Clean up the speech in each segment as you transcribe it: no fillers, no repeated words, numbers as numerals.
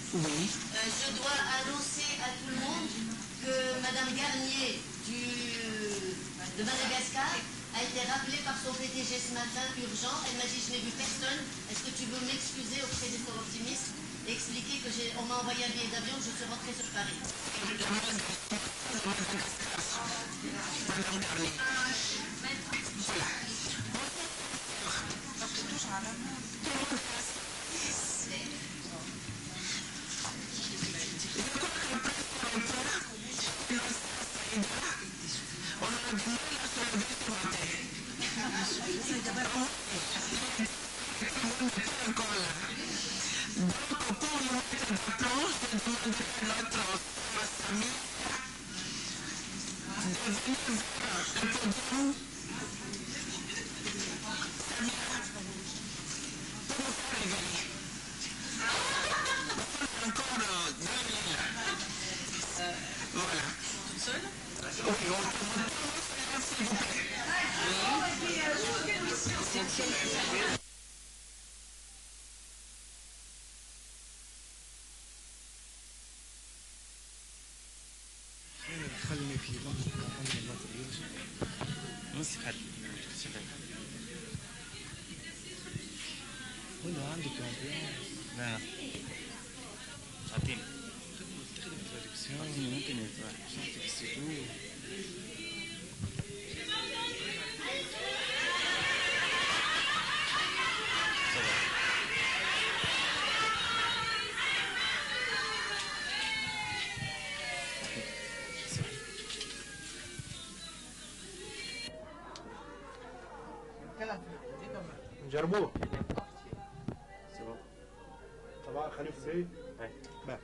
Je dois annoncer à tout le monde que Madame Garnier de Madagascar a été rappelée par son PDG ce matin, urgent. Elle m'a dit je n'ai vu personne. Est-ce que tu veux m'excuser auprès des forts optimistes et expliquer que on m'a envoyé un billet d'avion, je suis rentrée sur Paris. كله عندك امبيانس. نعم. عارفين. تخدم تراديكسيون. عارفين ممكن يتراح. صحتك السيدو. نجربوه. C'est bon. Ça va, Khalif, c'est? Ouais. Ben.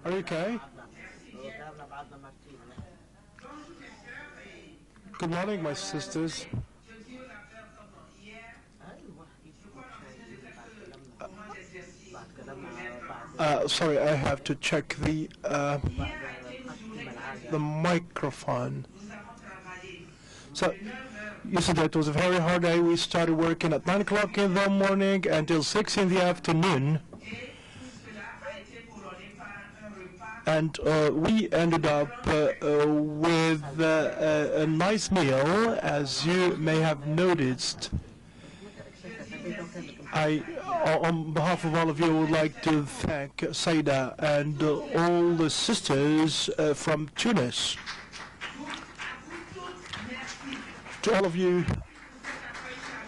Are you okay? Good morning, my sisters. Sorry, I have to check the microphone. So, yesterday it was a very hard day. We started working at 9 o'clock in the morning until 6 in the afternoon. And we ended up with a nice meal, as you may have noticed. On behalf of all of you, would like to thank Saida and all the sisters from Tunis. To all of you,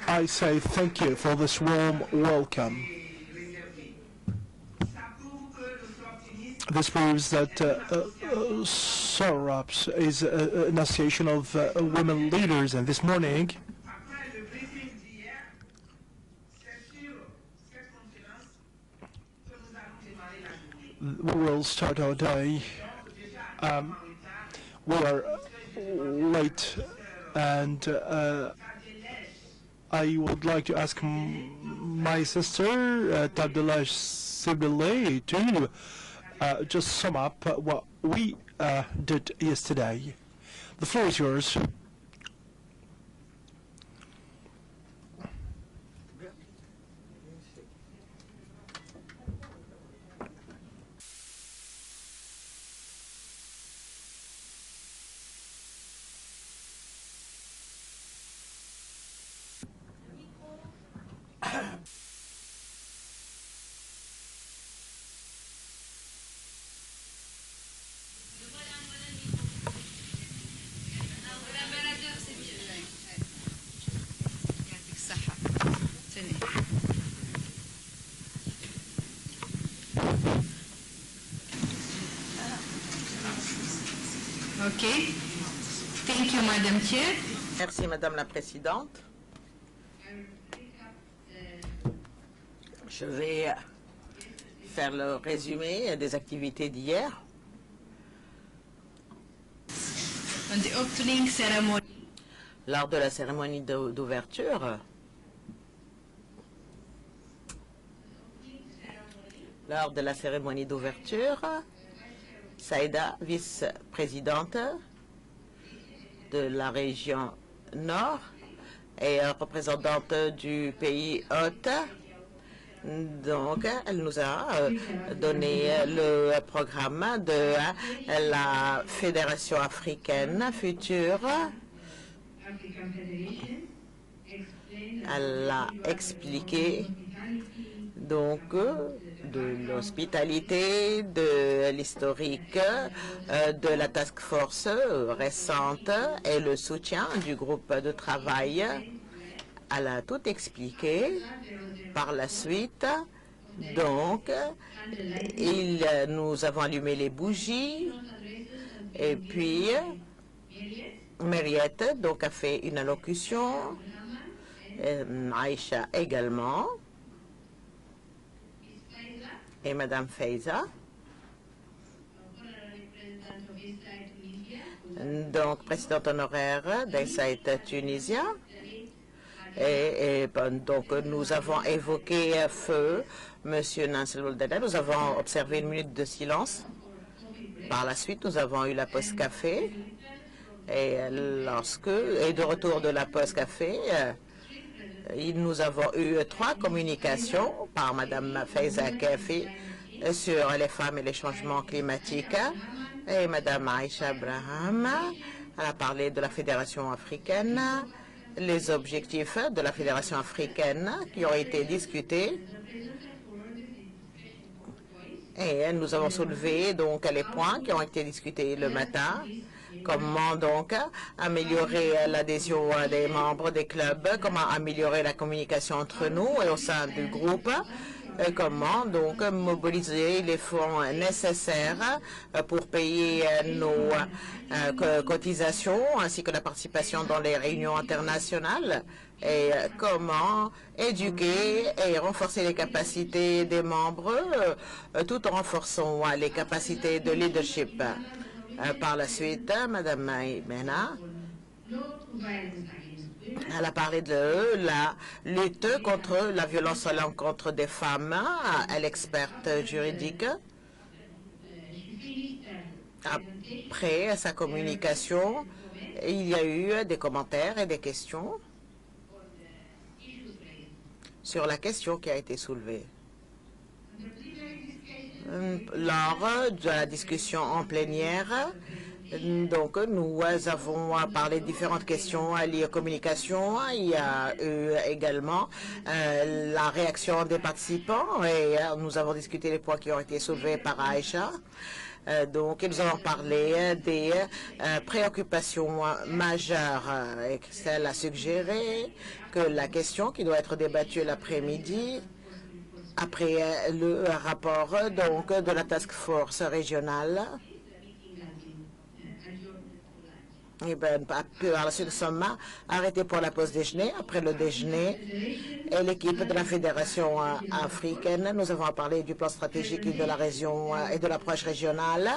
I say thank you for this warm welcome. This proves that SORAPS is an association of women leaders, and this morning we will start our day. We are late, and I would like to ask my sister, Tabdullah Sibili, to just sum up what we did yesterday. The floor is yours. Okay. Thank you, Madam Chair. Merci, Madame la Présidente. Je vais faire le résumé des activités d'hier. On the opening ceremony. Lors de la cérémonie d'ouverture, Saïda, vice-présidente de la région Nord et représentante du pays hôte, Donc, elle nous a donné le programme de la Fédération africaine future. Elle a expliqué donc de l'hospitalité, de l'historique, de la task force récente et le soutien du groupe de travail. Elle a tout expliqué. Par la suite, donc, nous avons allumé les bougies et puis Mariette donc a fait une allocution, Aïcha également, et Madame Faiza, donc présidente honoraire d'Insight Tunisia. Donc, nous avons évoqué feu Monsieur Nansel Oldada. Nous avons observé une minute de silence. Par la suite, nous avons eu la pause café. Et de retour de la pause café, nous avons eu 3 communications par Madame Faiza Kafi sur les femmes et les changements climatiques. Et Madame Aïcha Abraham, elle a parlé de la Fédération africaine, les objectifs de la Fédération africaine qui ont été discutés. Et nous avons soulevé donc les points qui ont été discutés le matin. Comment donc améliorer l'adhésion des membres des clubs, comment améliorer la communication entre nous et au sein du groupe, et comment donc mobiliser les fonds nécessaires pour payer nos cotisations ainsi que la participation dans les réunions internationales, et comment éduquer et renforcer les capacités des membres tout en renforçant les capacités de leadership. Par la suite, Madame Maïmena, elle a parlé de la lutte contre la violence à l'encontre des femmes. Elle est experte juridique. Après sa communication, il y a eu des commentaires et des questions sur la question qui a été soulevée. Lors de la discussion en plénière, donc nous avons parlé de différentes questions liées aux communications. Il y a eu également la réaction des participants et nous avons discuté les points qui ont été soulevés par Aïcha. Donc, nous avons parlé des préoccupations majeures. Elle a suggéré que la question qui doit être débattue l'après-midi, après le rapport donc de la task force régionale, et par la suite, nous sommes arrêtés pour la pause déjeuner. Après le déjeuner, et l'équipe de la Fédération africaine, nous avons parlé du plan stratégique de la région et de l'approche régionale.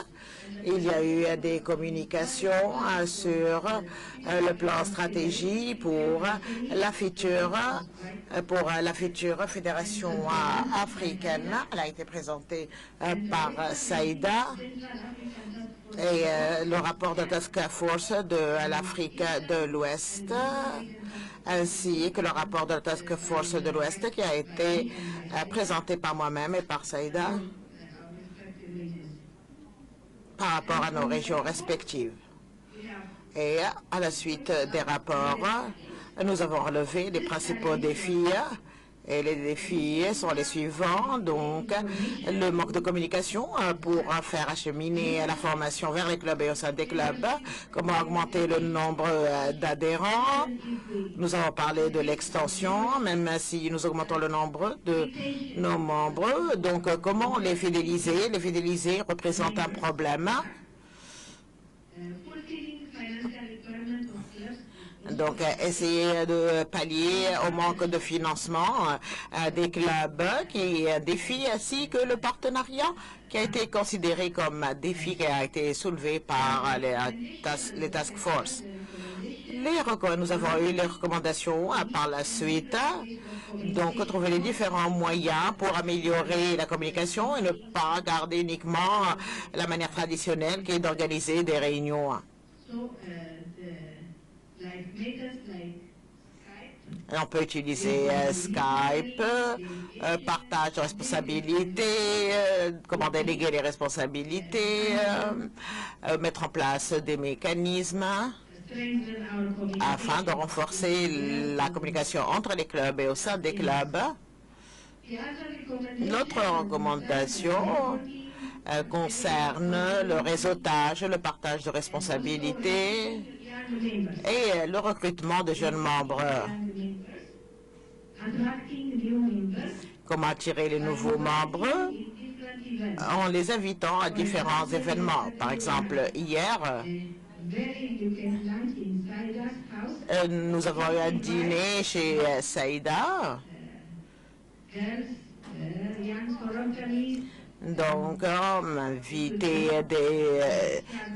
Il y a eu des communications sur le plan stratégie pour la future Fédération africaine. Elle a été présentée par Saïda. Et le rapport de Task Force de l'Afrique de l'Ouest, ainsi que le rapport de la Task Force de l'Ouest qui a été présenté par moi-même et par Saïda par rapport à nos régions respectives. Et à la suite des rapports, nous avons relevé les principaux défis. Et les défis sont les suivants, donc le manque de communication pour faire acheminer la formation vers les clubs et au sein des clubs, comment augmenter le nombre d'adhérents. Nous avons parlé de l'extension, même si nous augmentons le nombre de nos membres, donc comment les fidéliser. Les fidéliser représente un problème. Donc, essayer de pallier au manque de financement des clubs qui est un défi, ainsi que le partenariat qui a été considéré comme un défi qui a été soulevé par les task force. Nous avons eu les recommandations par la suite. Donc, trouver les différents moyens pour améliorer la communication et ne pas garder uniquement la manière traditionnelle qui est d'organiser des réunions. On peut utiliser Skype, partage de responsabilités, comment déléguer les responsabilités, mettre en place des mécanismes afin de renforcer la communication entre les clubs et au sein des clubs. Notre recommandation concerne le réseautage, le partage de responsabilités et le recrutement de jeunes membres. Comment attirer les nouveaux membres? En les invitant à différents événements. Par exemple, hier, nous avons eu un dîner chez Saïda. Donc, inviter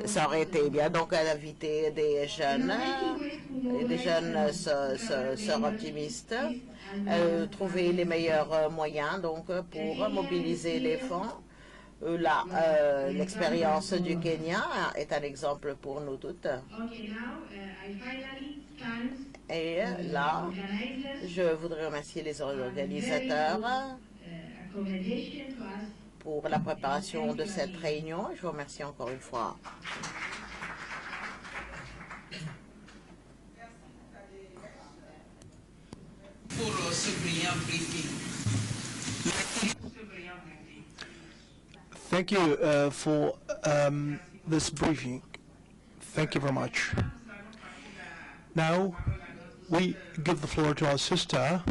ça aurait été bien, donc inviter des jeunes sœurs optimistes, trouver les meilleurs moyens donc pour mobiliser les fonds. L'expérience du Kenya est un exemple pour nous toutes. Et là, je voudrais remercier les organisateurs pour la préparation de cette réunion. Je vous remercie encore une fois. Pour ce brillant briefing. Thank you for this briefing. Thank you very much. Now, we give the floor to our sister,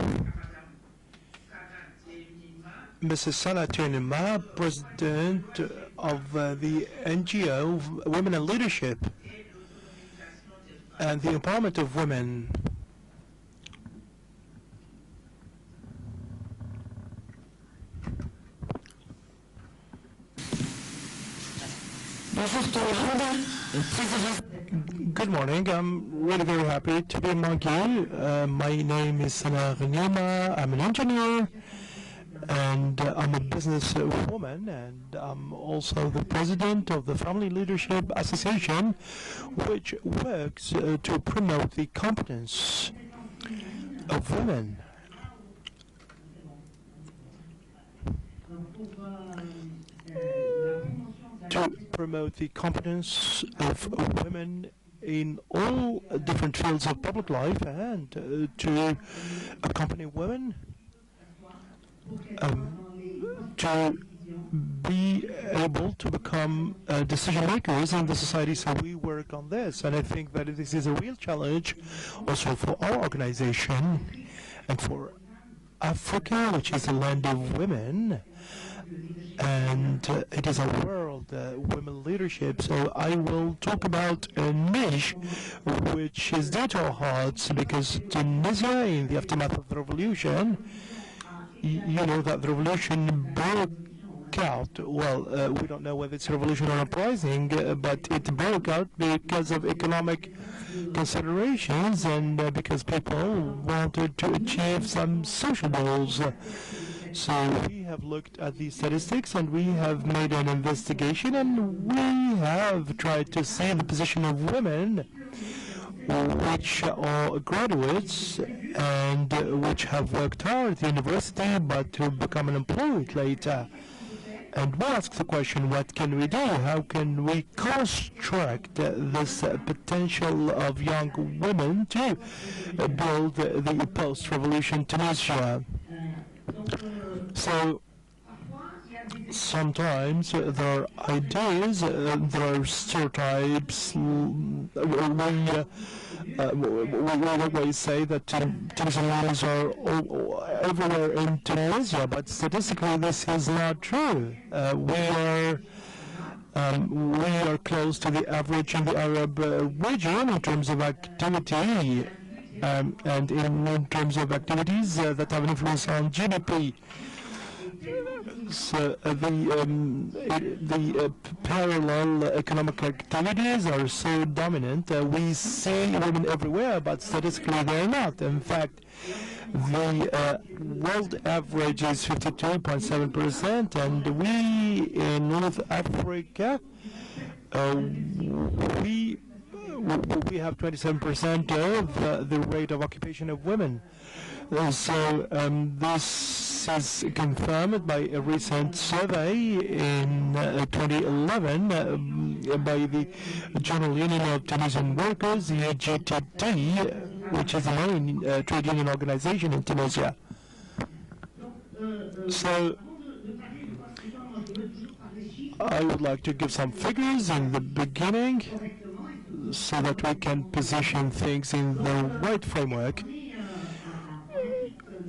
Mrs. Sana Turnima, President of the NGO Women in Leadership and the Empowerment of Women. Good morning. I'm really very happy to be among you. My name is Sana Turnima. I'm an engineer, and I'm a business woman, and I'm also the president of the Family Leadership Association, which works to promote the competence of women. To promote the competence of women in all different fields of public life, and to accompany women to be able to become decision makers in the society. So we work on this, and I think that this is a real challenge also for our organization and for Africa, which is a land of women, and it is a world women leadership. So I will talk about a niche which is dear to our hearts, because Tunisia, in the aftermath of the revolution, you know that the revolution broke out. Well, we don't know whether it's a revolution or uprising, but it broke out because of economic considerations and because people wanted to achieve some social goals. So we have looked at these statistics, and we have made an investigation, and we have tried to see the position of women which are graduates and which have worked hard at the university but to become unemployed later. And we ask the question, what can we do? How can we construct this potential of young women to build the post-revolution Tunisia? So sometimes there are ideas, there are stereotypes. We always say that Tunisians are everywhere in Tunisia, but statistically this is not true. We are close to the average in the Arab region in terms of activity, and in terms of activities that have an influence on GDP. So the parallel economic activities are so dominant. We see women everywhere, but statistically they're not. In fact, the world average is 52.7%, and we in North Africa, we we have 27% of the rate of occupation of women. So this is confirmed by a recent survey in 2011 by the General Union of Tunisian Workers, the UGTT, which is the main trade union organization in Tunisia. So I would like to give some figures in the beginning so that we can position things in the right framework.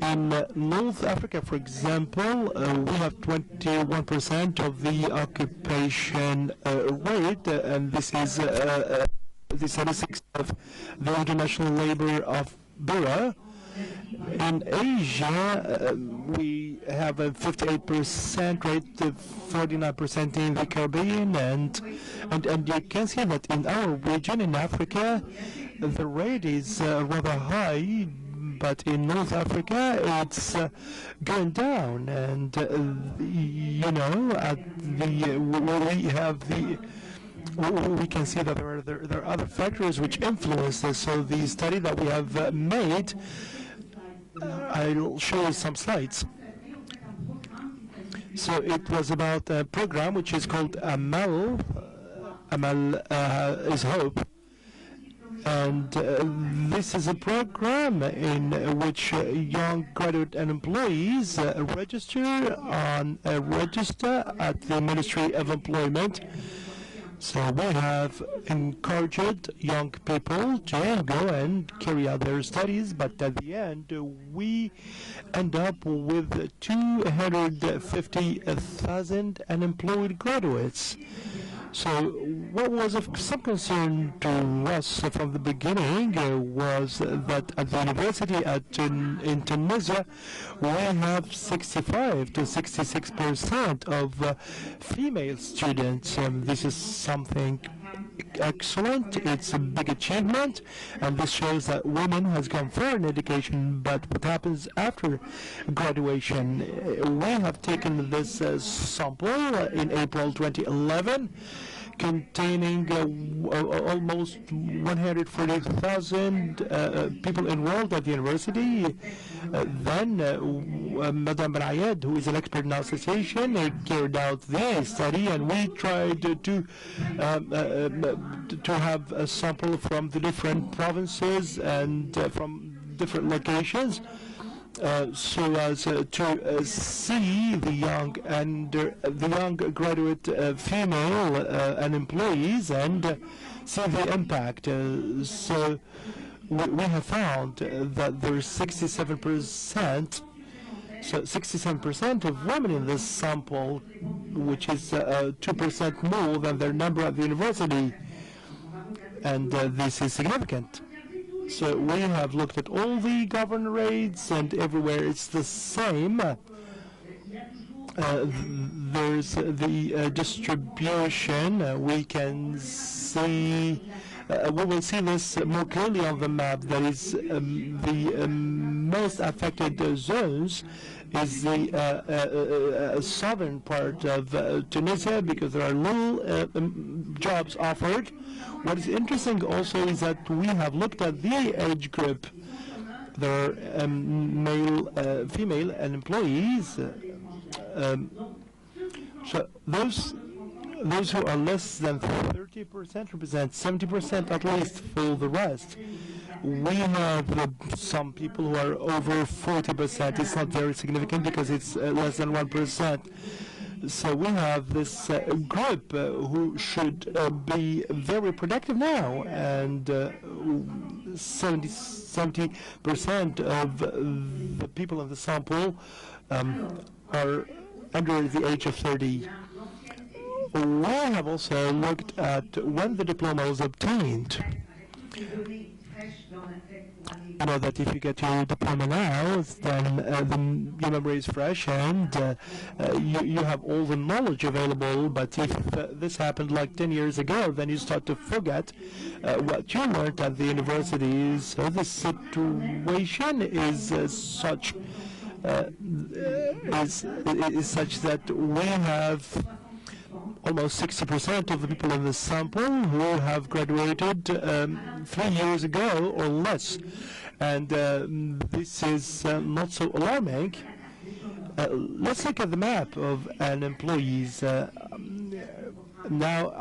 In North Africa, for example, we have 21% of the occupation rate, and this is the statistics of the International Labor Bureau. In Asia, we have a 58% rate, 49% in the Caribbean, and you can see that in our region, in Africa, the rate is rather high. But in North Africa, it's going down, and you know, we can see that there are other factors which influence this. So the study that we have made, I'll show you some slides. So it was about a program which is called Amal. Amal is hope. And this is a program in which young graduate and employees register on a register at the Ministry of Employment. So we have encouraged young people to go and carry out their studies, but at the end we end up with 250,000 unemployed graduates. So what was of some concern to us from the beginning was that at the university in Tunisia, we have 65 to 66% of female students. This is something excellent. It's a big achievement, and this shows that women has gone far in education. But what happens after graduation? We have taken this sample in April 2011, containing almost 140,000 people enrolled at the university. Then Madame Benayed, who is an expert in our association, carried out the study, and we tried to have a sample from the different provinces and from different locations. So as to see the young graduate female and employees and see the impact. So we have found that there's 67%. So 67% of women in this sample, which is 2% more than their number at the university, and this is significant. So we have looked at all the government rates, and everywhere it's the same. There's the distribution. We can see, we will see this more clearly on the map. That is the most affected zones is the southern part of Tunisia, because there are little jobs offered. What is interesting also is that we have looked at the age group. There are male, female, and employees. So those who are less than 30% represent 70% at least for the rest. We have some people who are over 40%. It's not very significant because it's less than 1%. So we have this group who should be very productive now, and 70% of the people in the sample are under the age of 30. We have also looked at when the diploma was obtained. You know that if you get your diploma now, then your memory is fresh and you have all the knowledge available. But if this happened like 10 years ago, then you start to forget what you learned at the universities. So the situation is such that we have almost 60% of the people in the sample who have graduated 3 years ago or less. And this is not so alarming. Let's look at the map of an employees. Now,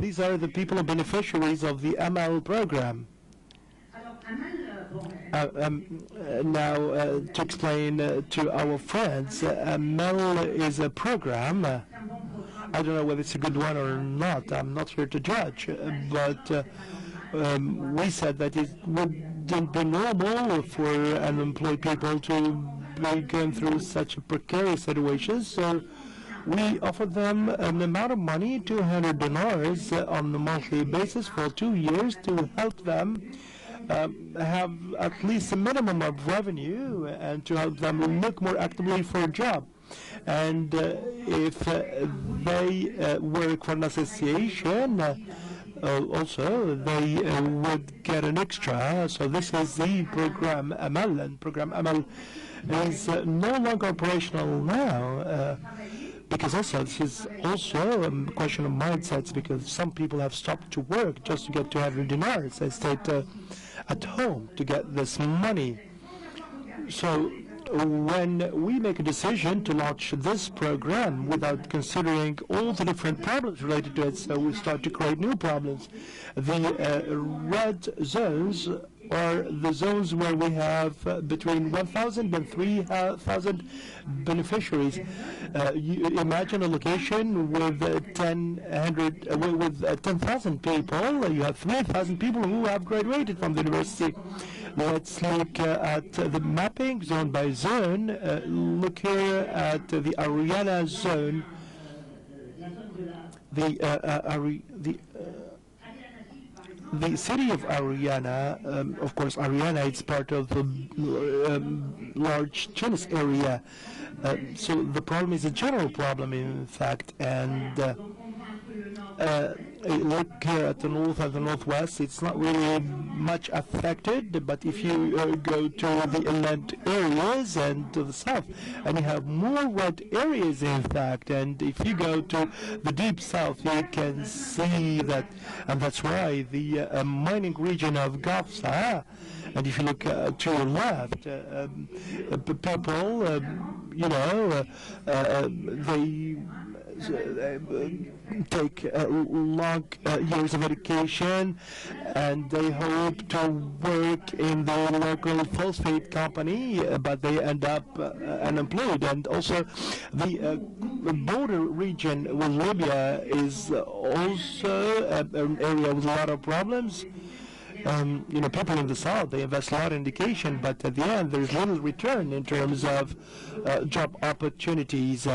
these are the people, beneficiaries of the ML program. Now, to explain to our friends, ML is a program. I don't know whether it's a good one or not. I'm not here to judge, but we said that it wouldn't be normal for unemployed people to be going through such a precarious situation. So we offered them an amount of money, 200 dinars on a monthly basis for 2 years, to help them have at least a minimum of revenue and to help them look more actively for a job. And if they work for an association, also they would get an extra. So this is the program ML, and program ML is no longer operational now. Because also this is also a question of mindsets, because some people have stopped to work just to get 200 dinars. They stayed at home to get this money. So when we make a decision to launch this program without considering all the different problems related to it, so we start to create new problems. The red zones are the zones where we have between 1,000 and 3,000 beneficiaries. You imagine a location with 10,000 people. You have 3,000 people who have graduated from the university. Let's look at the mapping zone by zone. Look here at the Ariana zone. The city of Ariana, of course, Ariana is part of the large Tunis area. So the problem is a general problem, in fact, and look here at the north and the northwest, it's not really much affected, but if you go to the inland areas and to the south, and you have more red areas, in fact, and if you go to the deep south, you can see that, and that's why the mining region of Gafsa, and if you look to your left, people, they take long years of education, and they hope to work in the local phosphate company, but they end up unemployed. And also the border region with Libya is also an area with a lot of problems. People in the south, they invest a lot in education, but at the end there's little return in terms of job opportunities.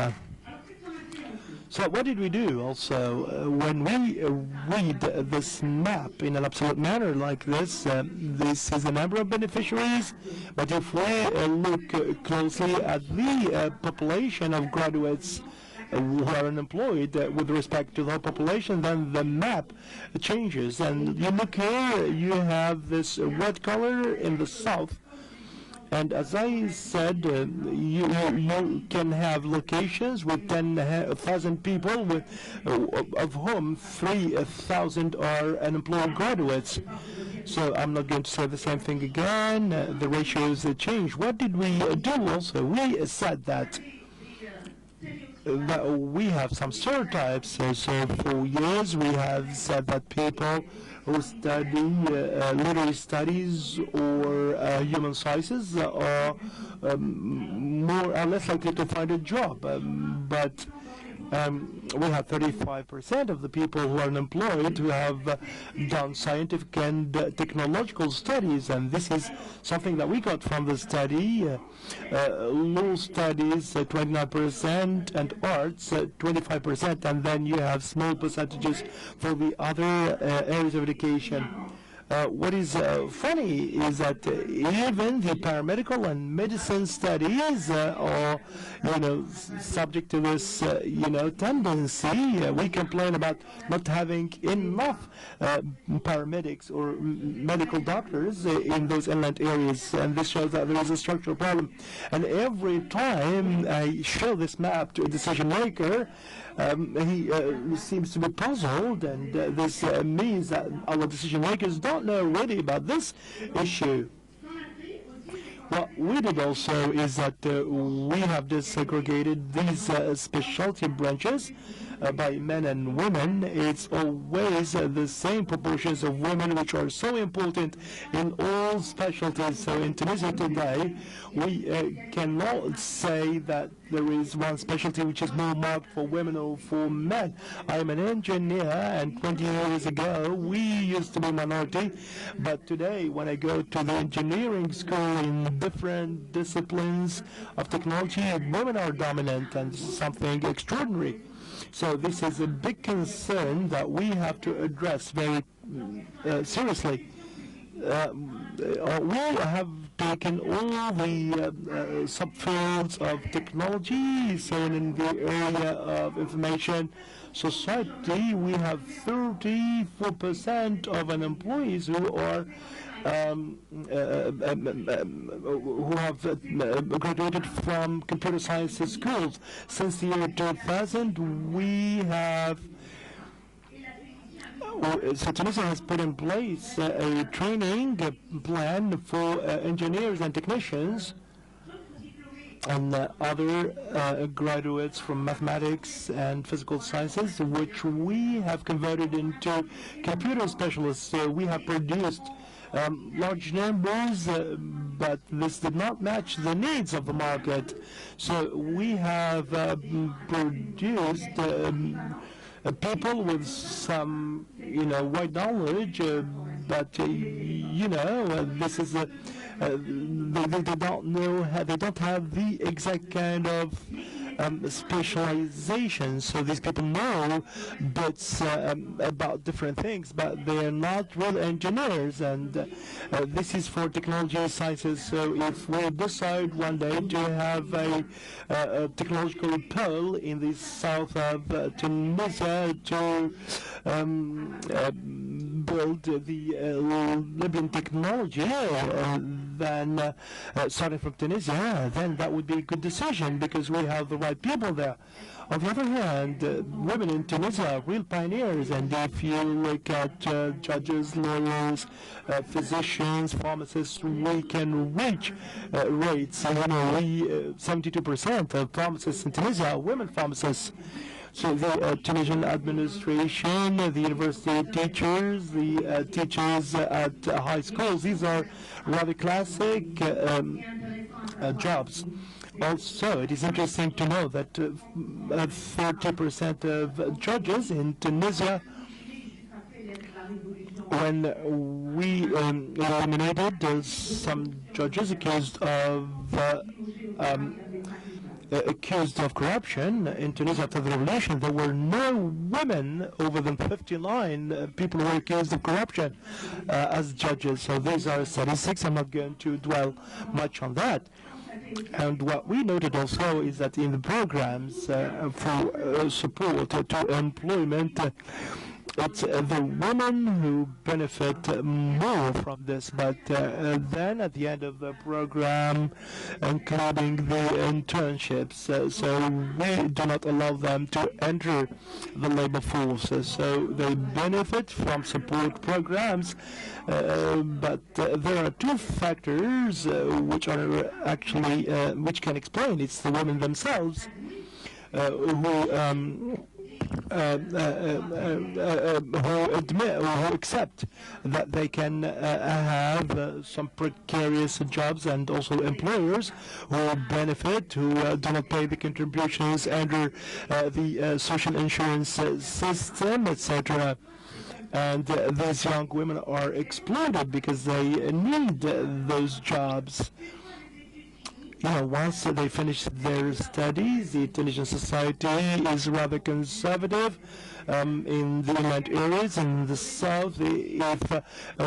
So what did we do also? When we read this map in an absolute manner like this, this is the number of beneficiaries, but if we look closely at the population of graduates who are unemployed with respect to the whole population, then the map changes. And you look here, you have this red color in the south. And as I said, you can have locations with 10,000 people, of whom 3,000 are unemployed graduates. So I'm not going to say the same thing again. The ratios change. What did we do also? We said that we have some stereotypes. So for years we have said that people who study literary studies or human sciences are more or less likely to find a job. But we have 35% of the people who are unemployed who have done scientific and technological studies, and this is something that we got from the study. Law studies 29%, and arts 25%, and then you have small percentages for the other areas of education. What is funny is that even the paramedical and medicine studies are, subject to this, tendency. We complain about not having enough paramedics or medical doctors in those inland areas, and this shows that there is a structural problem. And every time I show this map to a decision maker, he seems to be puzzled, and this means that our decision makers don't know really about this issue. What we did also is that we have disaggregated these specialty branches by men and women. It's always the same proportions of women which are so important in all specialties. So in Tunisia today, we cannot say that there is one specialty which is more marked for women or for men. I'm an engineer, and 20 years ago we used to be minority, but today when I go to the engineering school in different disciplines of technology, women are dominant, and this is something extraordinary. So this is a big concern that we have to address very seriously. We have taken all the subfields of technology, so in the area of information society, we have 34% of employees who are who have graduated from computer sciences schools. Since the year 2000, we have so Tunisia has put in place a training plan for engineers and technicians and other graduates from mathematics and physical sciences, which we have converted into computer specialists. So we have produced large numbers, but this did not match the needs of the market. So we have produced people with some, wide knowledge, but this is they don't know, they don't have the exact kind of specialization. So these people know bits about different things, but they are not real engineers, and this is for technology sciences. So if we decide one day to have a technological pole in the south of Tunisia to build the Libyan technology, then starting from Tunisia, then that would be a good decision because we have the right people there. On the other hand, women in Tunisia are real pioneers, and if you look at judges, lawyers, physicians, pharmacists, we can reach rates. 72% of pharmacists in Tunisia are women pharmacists. So the Tunisian administration, the university teachers, the teachers at high schools, these are rather classic jobs. Also, it is interesting to know that 30% of judges in Tunisia, when we eliminated some judges accused of corruption in Tunisia after the revolution, there were no women over than 59 people who were accused of corruption as judges. So these are statistics. I'm not going to dwell much on that. And what we noted also is that in the programs for support to employment, it's the women who benefit more from this, but then at the end of the program, including the internships, so we do not allow them to enter the labor force. So they benefit from support programs, but there are two factors which are actually which can explain. It's the women themselves who admit or who accept that they can have some precarious jobs, and also employers who benefit, who do not pay the contributions under the social insurance system, etc. And these young women are exploited because they need those jobs. once they finish their studies, the Tunisian society is rather conservative. In the inland areas in the south, if a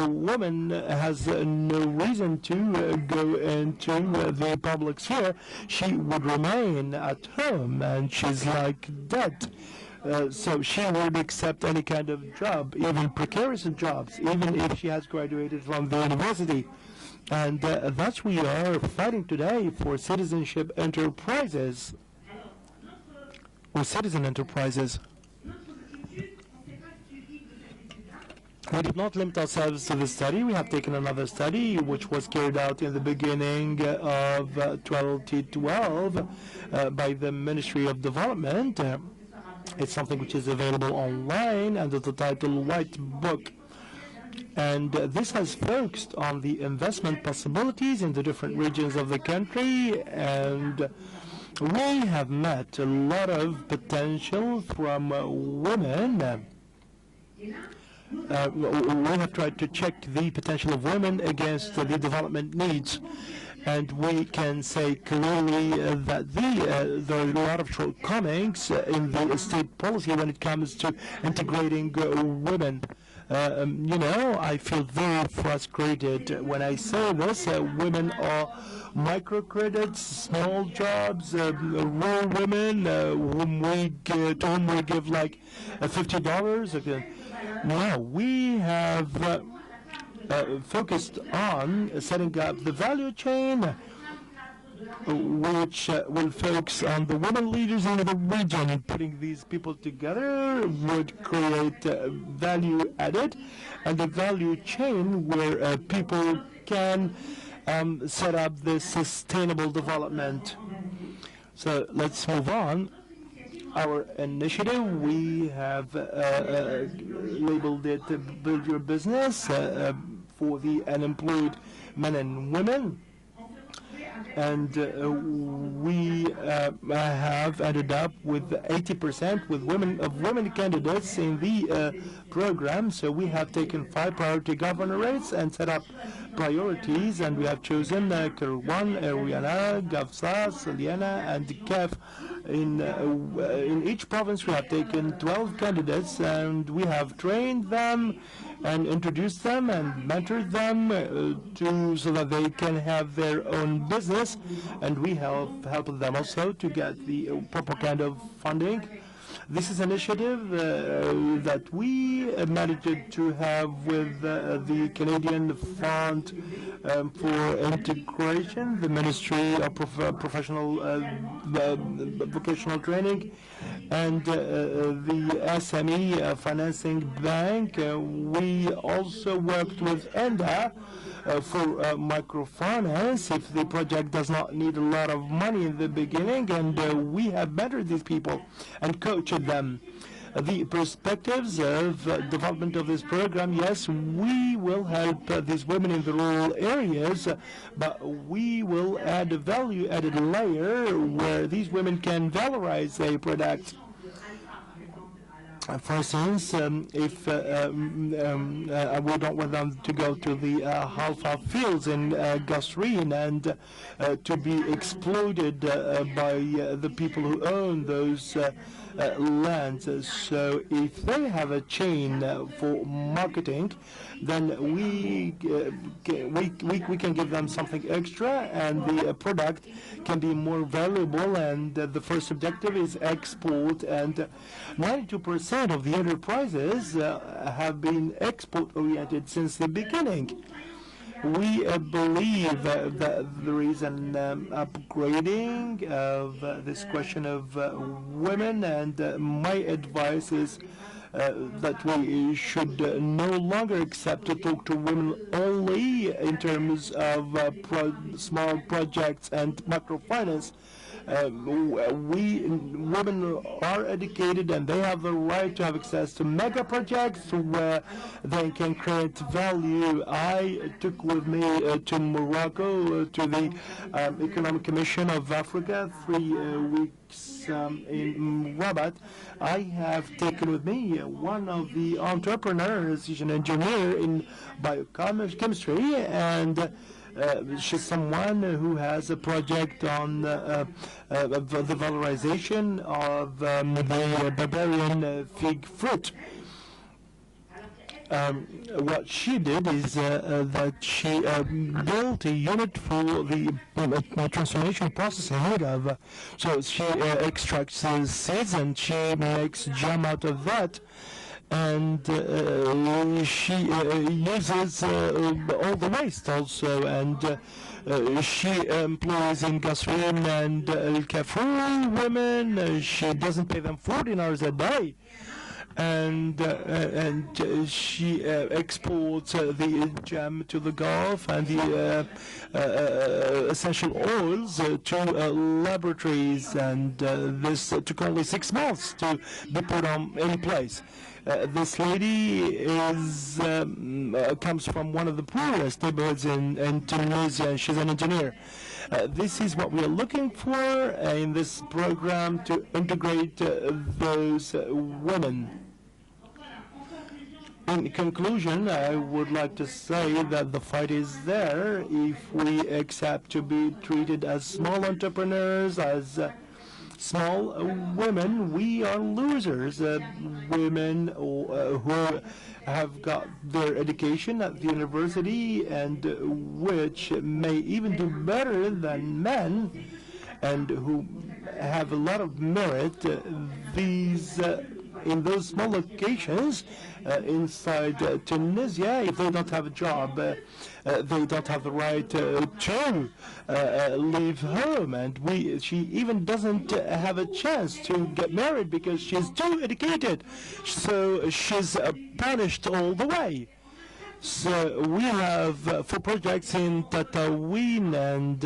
woman has no reason to go into the public sphere, she would remain at home, and she's like dead. So she would accept any kind of job, even precarious jobs, even if she has graduated from the university. And thus we are fighting today for citizenship enterprises, or citizen enterprises. We did not limit ourselves to the study. We have taken another study which was carried out in the beginning of 2012 by the Ministry of Development. It's something which is available online under the title White Book. And this has focused on the investment possibilities in the different regions of the country, and we have met a lot of potential from women. We have tried to check the potential of women against the development needs. And we can say clearly that there are a lot of shortcomings in the state policy when it comes to integrating women. I feel very frustrated when I say this. Women are microcredits, small jobs, rural women to whom we give like $50. Now, we have focused on setting up the value chain, which will focus on the women leaders in the region. Putting these people together would create value added, and the value chain where people can set up the sustainable development. So let's move on. Our initiative, we have labeled it Build Your Business for the unemployed men and women. And we have ended up with 80% with women candidates in the program. So we have taken 5 priority governorates and set up priorities, and we have chosen Kirwan, Rihanna, Gafsa, Saliana, and KEF. In each province we have taken 12 candidates, and we have trained them and introduced them and mentored them so that they can have their own business, and we help them also to get the proper kind of funding. This is an initiative that we managed to have with the Canadian Fund for Integration, the Ministry of Professional Vocational Training, and the SME Financing Bank. We also worked with ENDA for microfinance if the project does not need a lot of money in the beginning, and we have mentored these people and coached them. The perspectives of development of this program, yes, we will help these women in the rural areas, but we will add a value-added layer where these women can valorize their products. For instance, if we don't want them to go to the alfalfa fields in Gasreen and to be exploited by the people who own those lands. So if they have a chain for marketing, then we can give them something extra, and the product can be more valuable. And the first objective is export, and 92% of the enterprises have been export-oriented since the beginning. We believe that there is an upgrading of this question of women, and my advice is that we should no longer accept to talk to women only in terms of small projects and microfinance. Women are educated, and they have the right to have access to mega projects where they can create value. I took with me to Morocco to the Economic Commission of Africa 3 weeks in Rabat. I have taken with me one of the entrepreneurs. He's an engineer in biochemistry, and she's someone who has a project on the valorization of the barbarian fig fruit. What she did is that she built a unit for the transformation processing of, so she extracts seeds and she makes jam out of that. And she uses all the waste also, and she employs in Qasrim and El Kafur women. She doesn't pay them 14 hours a day. And she exports the jam to the Gulf and the essential oils to laboratories, and this took only 6 months to be put in place. This lady is comes from one of the poorest neighborhoods in Tunisia, and she's an engineer. This is what we are looking for in this program, to integrate those women. In conclusion, I would like to say that the fight is there if we accept to be treated as small entrepreneurs, as small women. We are losers. Women who have got their education at the university and which may even do better than men and who have a lot of merit, these in those small locations inside Tunisia, if they don't have a job, they don't have the right to leave home, and she even doesn't have a chance to get married because she's too educated. So she's punished all the way. So we have 4 projects in Tataouine and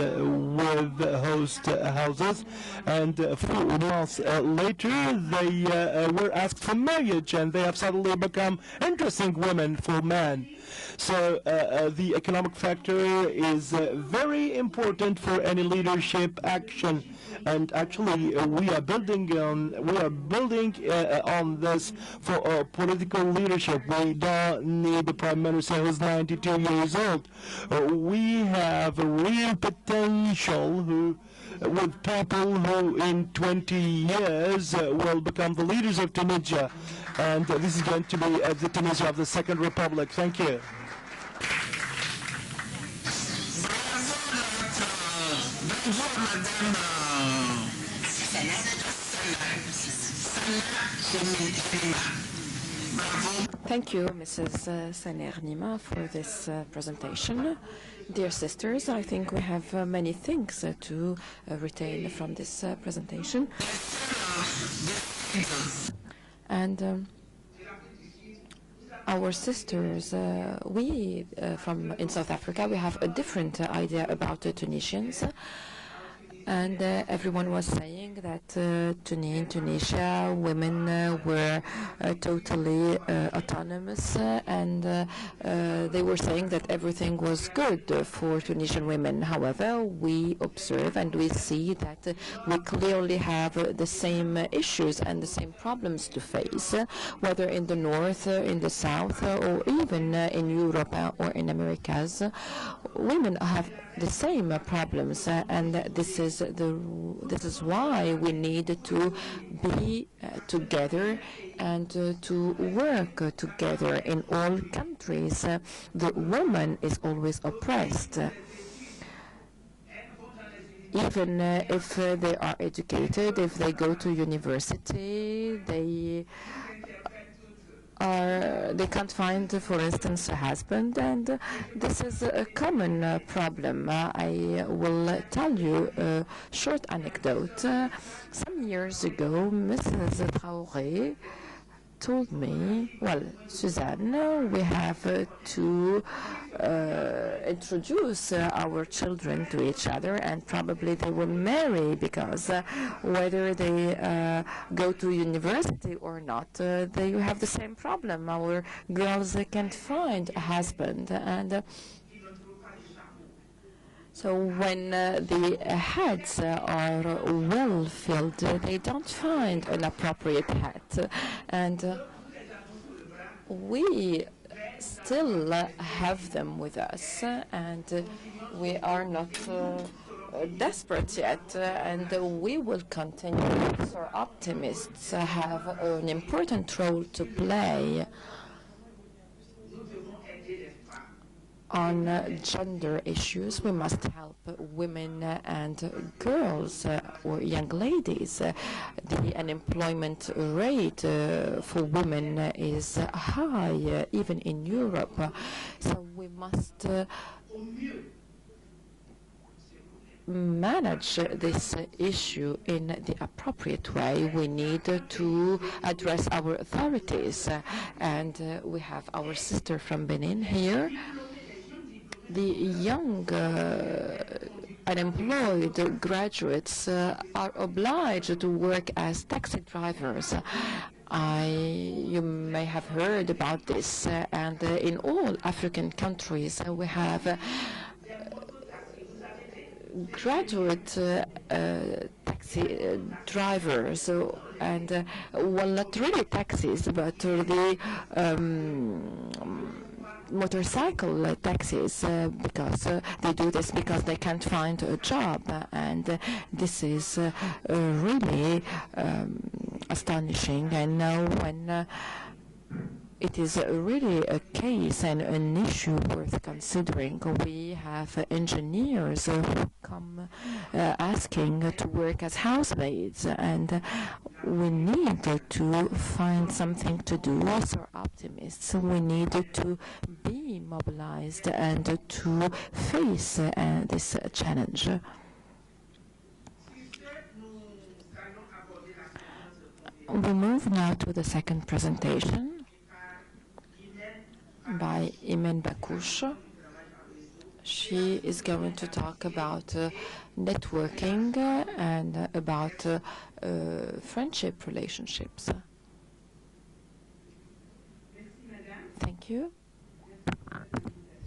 with host houses, and 4 months later they were asked for marriage, and they have suddenly become interesting women for men. So the economic factor is very important for any leadership action. And actually, we are building on this for political leadership. We don't need a prime minister who's 92 years old. We have a real potential with people who in 20 years will become the leaders of Tunisia. And this is going to be the Tunisia of the Second Republic. Thank you. Thank you, Mrs. Saner Nima, for this presentation. Dear sisters, I think we have many things to retain from this presentation. And our sisters, we from in South Africa, we have a different idea about the Tunisians. And everyone was saying that in Tunisia, women were totally autonomous, and they were saying that everything was good for Tunisian women. However, we observe and we see that we clearly have the same issues and the same problems to face, whether in the north, in the south, or even in Europe or in Americas. Women have the same problems, and this is why we need to be together and to work together in all countries. The woman is always oppressed. Even if they are educated, if they go to university, they can't find, for instance, a husband, and this is a common problem. I will tell you a short anecdote. Some years ago, Mrs. Traoré told me, well, Suzanne, we have to introduce our children to each other, and probably they will marry, because whether they go to university or not, they have the same problem. Our girls can't find a husband, and so when the heads are well filled, they don't find an appropriate head. And we still have them with us, and we are not desperate yet, and we will continue. So optimists have an important role to play on gender issues. We must help women and girls or young ladies. The unemployment rate for women is high, even in Europe. So we must manage this issue in the appropriate way. We need to address our authorities, and we have our sister from Benin here. The young unemployed graduates are obliged to work as taxi drivers. You may have heard about this, and in all African countries we have graduate taxi drivers, and well, not really taxis, but the motorcycle taxis, because they do this because they can't find a job, and this is really astonishing. And now when it is really a case and an issue worth considering. We have engineers who come asking to work as housemaids, and we need to find something to do. So optimists, we need to be mobilized and to face this challenge. We move now to the second presentation by Imen Bakouche. She is going to talk about networking and about friendship relationships. Thank you.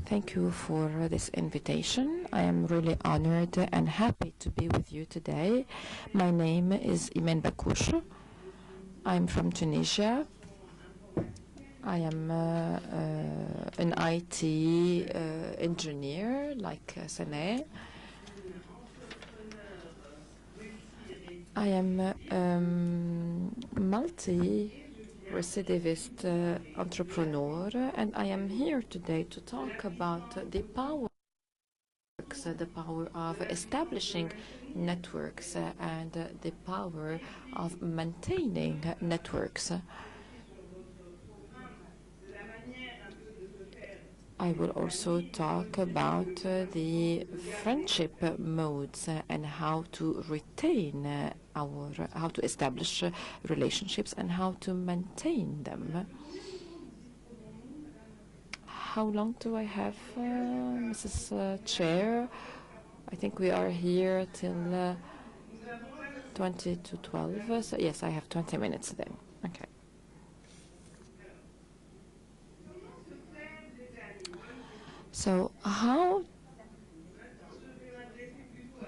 Thank you for this invitation. I am really honored and happy to be with you today. My name is Imen Bakouche. I'm from Tunisia. I am an IT engineer, like Saneh. I am multi-recidivist entrepreneur, and I am here today to talk about the power of establishing networks and the power of maintaining networks. I will also talk about the friendship modes and how to retain how to establish relationships and how to maintain them. How long do I have, Mrs. Chair? I think we are here till 20 to 12. So yes, I have 20 minutes then. Okay. So how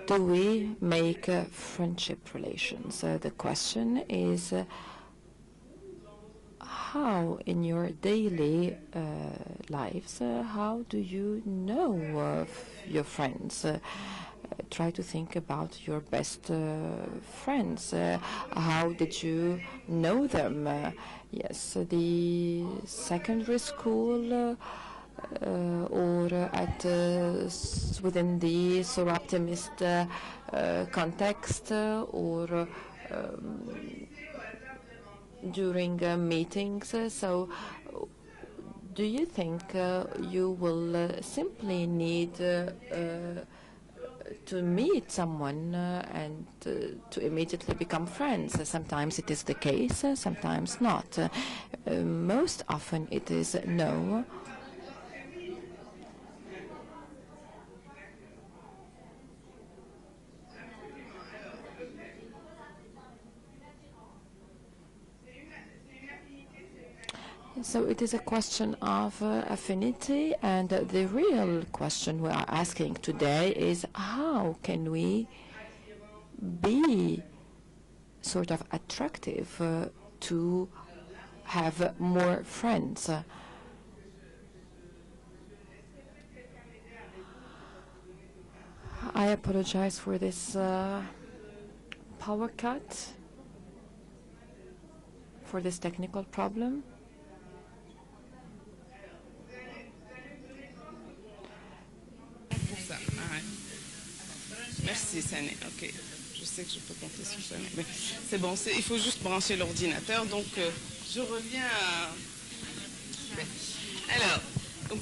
do we make friendship relations? The question is, how in your daily lives, how do you know your friends? Try to think about your best friends. How did you know them? Yes, the secondary school, or at within the Soroptimist context, or during meetings. So do you think you will simply need to meet someone and to immediately become friends? Sometimes it is the case, sometimes not. Most often it is no. So it is a question of affinity, and the real question we are asking today is, how can we be sort of attractive to have more friends? I apologize for this power cut, for this technical problem. Pour ça, arrête. Merci, Sané. Ok, je sais que je peux compter sur Sané. Mais c'est bon, il faut juste brancher l'ordinateur. Donc, je reviens à... Alors, donc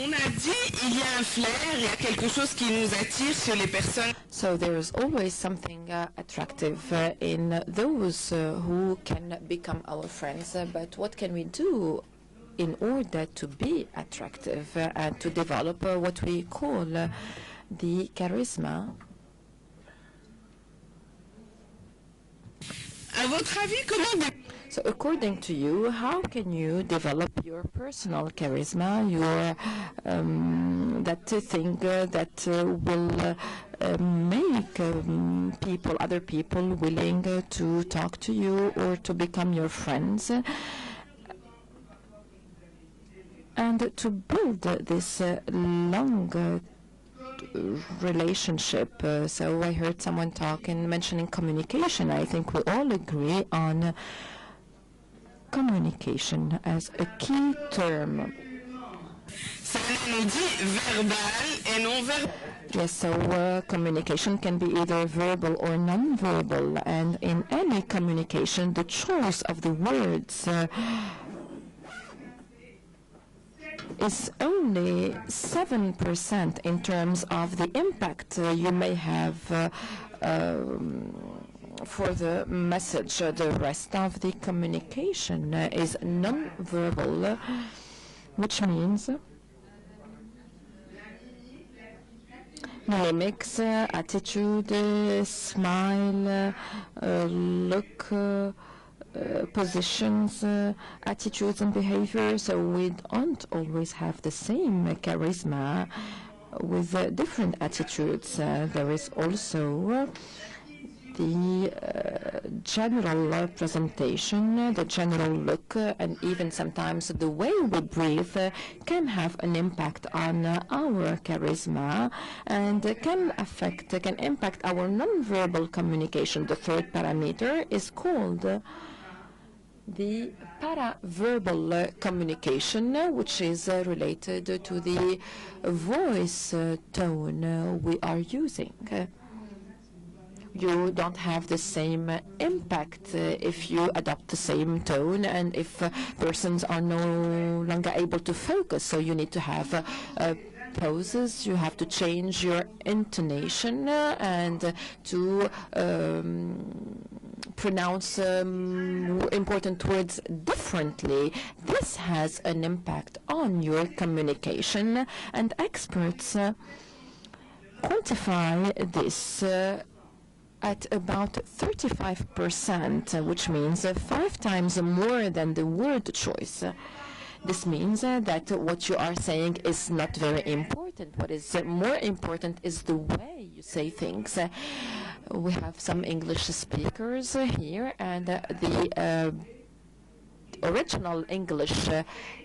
on a dit il y a un flair, il y a quelque chose qui nous attire sur les personnes. So there is always something attractive in those who can become our friends. But what can we do in order to be attractive and to develop what we call the charisma? À votre avis, comment... So according to you, how can you develop your personal charisma, your that thing that will make people, other people willing to talk to you or to become your friends? And to build this long relationship. So I heard someone mentioning communication. I think we all agree on communication as a key term. Yes, so communication can be either verbal or non-verbal, and in any communication, the choice of the words is only 7% in terms of the impact you may have for the message. The rest of the communication is non-verbal, which means mimics, attitude, smile, look, positions, attitudes and behavior. So we don't always have the same charisma with different attitudes. There is also the general presentation, the general look, and even sometimes the way we breathe can have an impact on our charisma and can impact our non-verbal communication. The third parameter is called the paraverbal communication, which is related to the voice tone we are using. You don't have the same impact if you adopt the same tone and if persons are no longer able to focus. So you need to have pauses, you have to change your intonation and to pronounce important words differently. This has an impact on your communication, and experts quantify this at about 35%, which means 5 times more than the word choice. This means that what you are saying is not very important. What is more important is the way you say things. We have some English speakers here, and the original English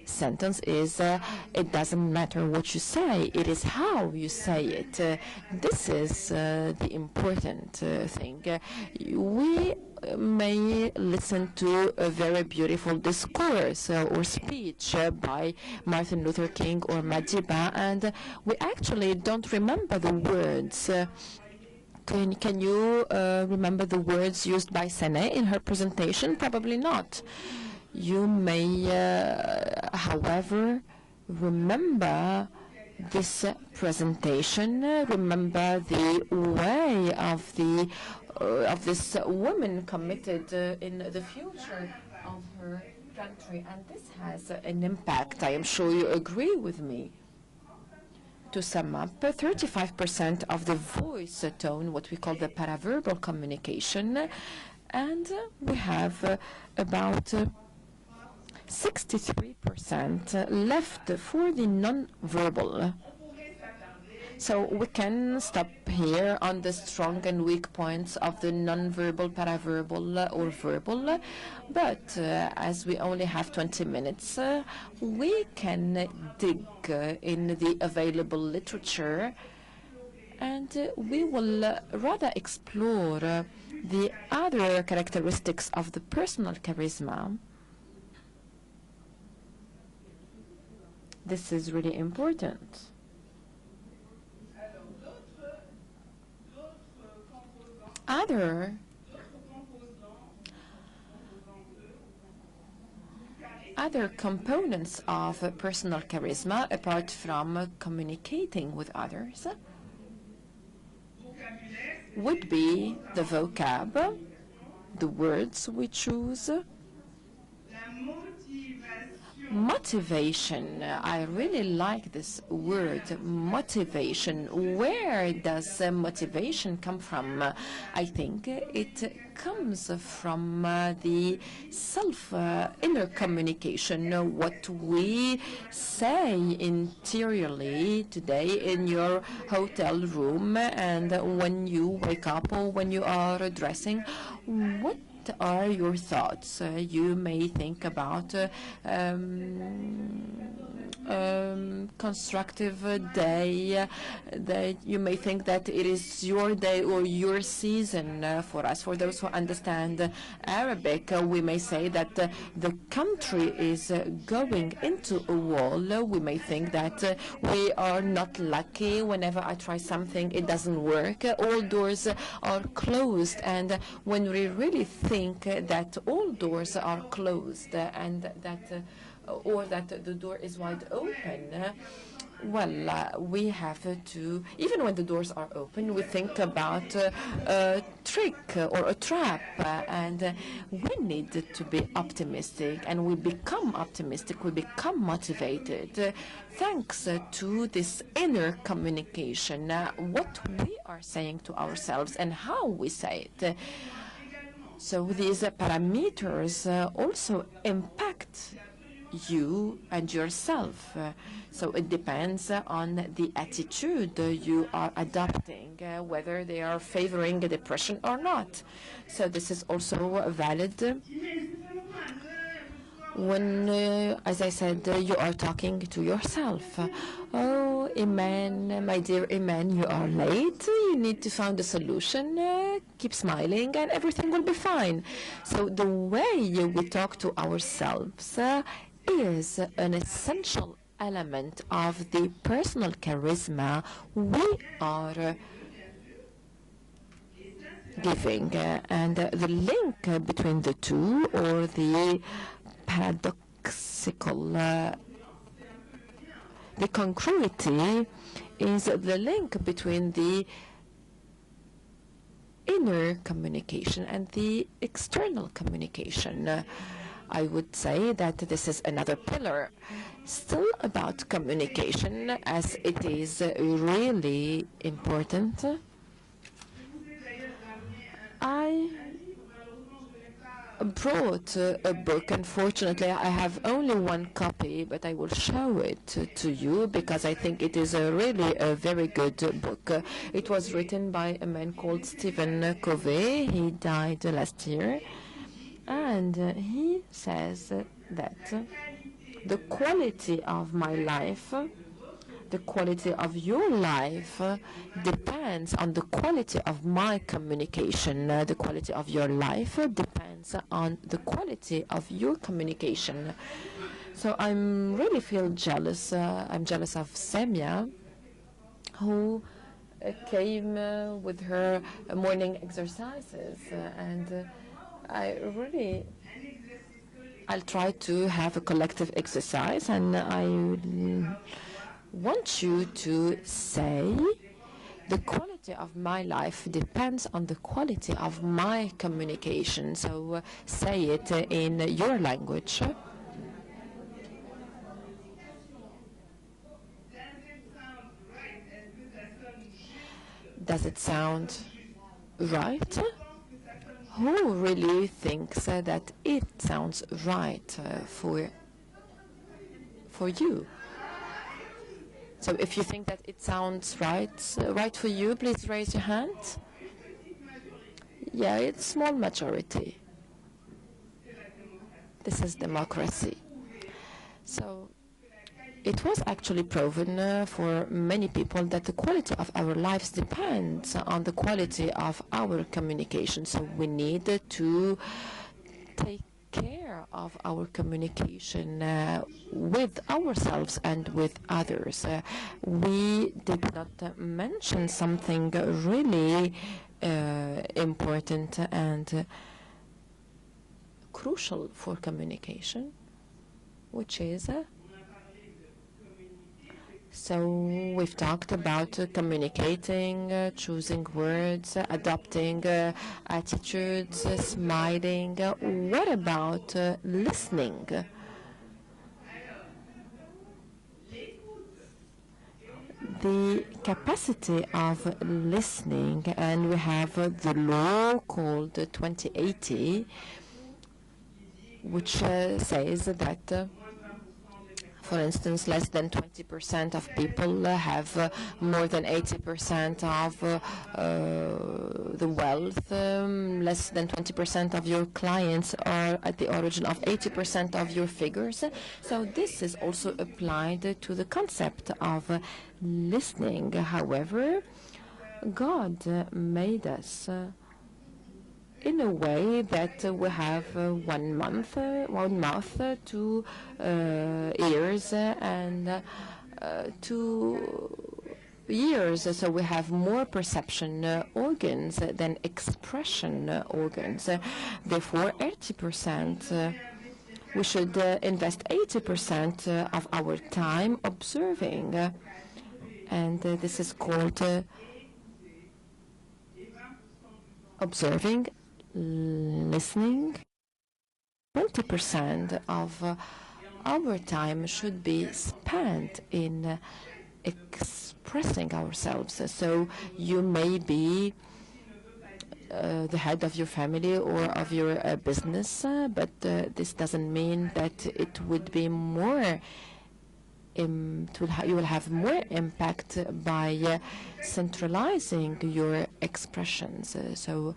sentence is, it doesn't matter what you say, it is how you say it. This is the important thing. We may listen to a very beautiful discourse or speech by Martin Luther King or Madiba, and we actually don't remember the words. Can you remember the words used by Sané in her presentation? Probably not. You may, however, remember this presentation, remember the way of this woman committed in the future of her country, and this has an impact. I am sure you agree with me. To sum up, 35% of the voice tone, what we call the paraverbal communication, and we have about 63% left for the non-verbal. So we can stop here on the strong and weak points of the non-verbal, paraverbal, or verbal, but as we only have 20 minutes, we can dig in the available literature And we will rather explore the other characteristics of the personal charisma. This is really important. Other components of personal charisma, apart from communicating with others, would be the vocab, the words we choose, motivation. I really like this word, motivation. Where does motivation come from? I think it comes from the inner communication, what we say interiorly today in your hotel room and when you wake up or when you are dressing. What are your thoughts? You may think about constructive day. You may think that it is your day or your season. For us, for those who understand Arabic, we may say that the country is going into a wall. We may think that we are not lucky. Whenever I try something, it doesn't work. All doors are closed. And when we really think that all doors are closed and that or that the door is wide open, we have to, even when the doors are open, we think about a trick or a trap, and we need to be optimistic, and we become optimistic, we become motivated thanks to this inner communication, what we are saying to ourselves and how we say it. So these parameters also impact you and yourself. So it depends on the attitude you are adopting, whether they are favoring depression or not. So this is also valid when, as I said, you are talking to yourself. Oh, Iman, my dear Iman, you are late. You need to find a solution. Keep smiling and everything will be fine. So the way we talk to ourselves is an essential element of the personal charisma we are giving. And the link between the two, or the paradoxical, the congruity, is the link between the inner communication and the external communication. I would say that this is another pillar still about communication, as it is really important. I brought a book. Unfortunately, I have only one copy, but I will show it to you because I think it is really a very good book. It was written by a man called Stephen Covey. He died last year. And he says that the quality of my life, the quality of your life, depends on the quality of my communication. The quality of your life depends on the quality of your communication. So I really feel jealous. I'm jealous of Samia, who came with her morning exercises, and I'll try to have a collective exercise, and I want you to say the quality of my life depends on the quality of my communication. So say it in your language. Does it sound right? Who really thinks that it sounds right for you? So if you think that it sounds right for you, please raise your hand. Yeah, it's small majority. This is democracy. So it was actually proven for many people that the quality of our lives depends on the quality of our communication. So we need to take care of our communication with ourselves and with others. We did not mention something really important and crucial for communication, which is so we've talked about communicating, choosing words, adopting attitudes, smiling. What about listening? The capacity of listening, and we have the law called 2080, which says that for instance, less than 20% of people have more than 80% of the wealth. Less than 20% of your clients are at the origin of 80% of your figures. So this is also applied to the concept of listening. However, God made us in a way that we have one mouth, two ears, and 2 years. So we have more perception organs than expression organs. Therefore, 80%. We should invest 80% of our time observing, and this is called observing, listening. 20% of our time should be spent in expressing ourselves. So you may be the head of your family or of your business, but this doesn't mean that it would be more you will have more impact by centralizing your expressions. So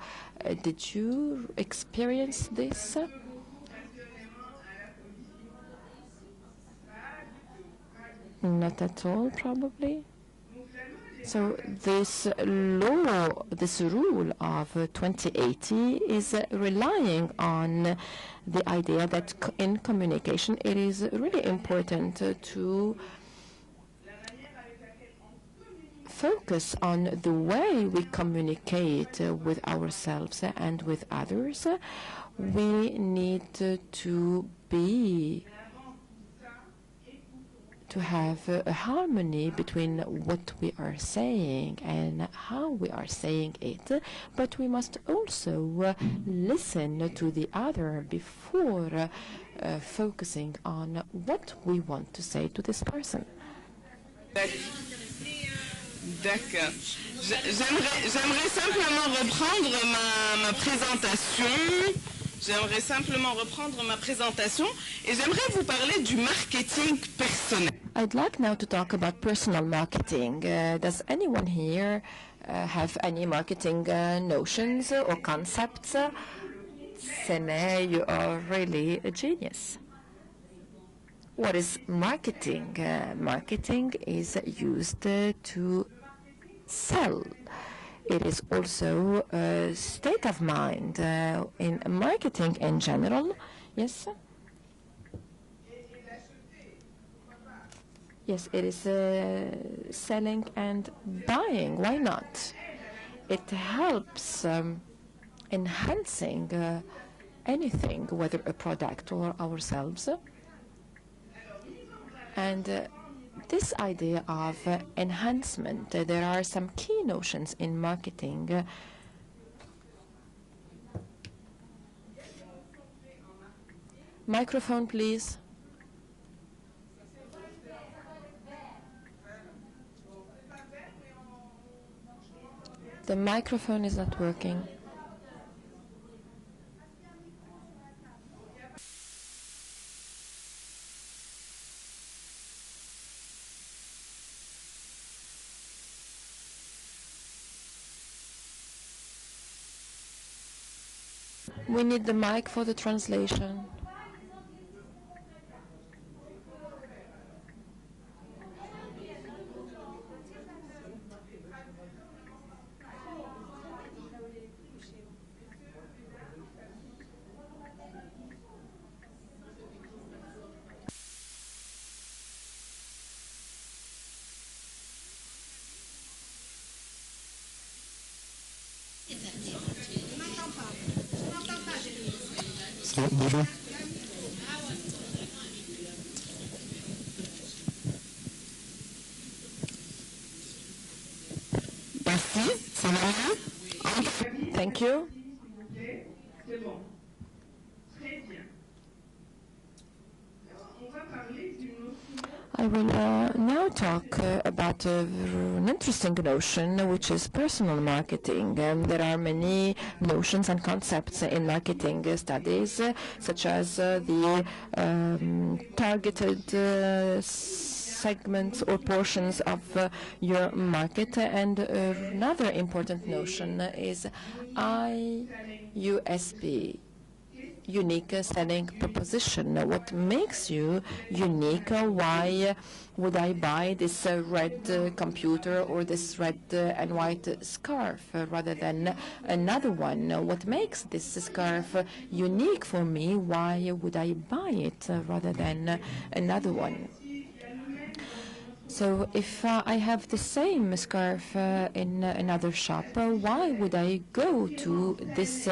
did you experience this? Not at all, probably. So this law, this rule of 2080 is relying on the idea that in communication it is really important to focus on the way we communicate with ourselves and with others. We need to have a harmony between what we are saying and how we are saying it, but we must also listen to the other before focusing on what we want to say to this person. D'accord. J'aimerais simplement reprendre ma présentation. J'aimerais simplement reprendre ma présentation et j'aimerais vous parler du marketing personnel. I'd like now to talk about personal marketing. Does anyone here have any marketing notions or concepts? Sene, you are really a genius. What is marketing? Marketing is used to sell. It is also a state of mind in marketing in general. Yes? Yes, it is selling and buying. Why not? It helps enhancing anything, whether a product or ourselves. And this idea of enhancement, there are some key notions in marketing. Microphone, please. The microphone is not working. We need the mic for the translation. Bonjour. Thank you. I will now talk about an interesting notion, which is personal marketing. There are many notions and concepts in marketing studies, such as the targeted segments or portions of your market. And another important notion is IUSP. Unique selling proposition. What makes you unique? Why would I buy this red computer or this red and white scarf rather than another one? What makes this scarf unique for me? Why would I buy it rather than another one? So if I have the same scarf in another shop, why would I go to this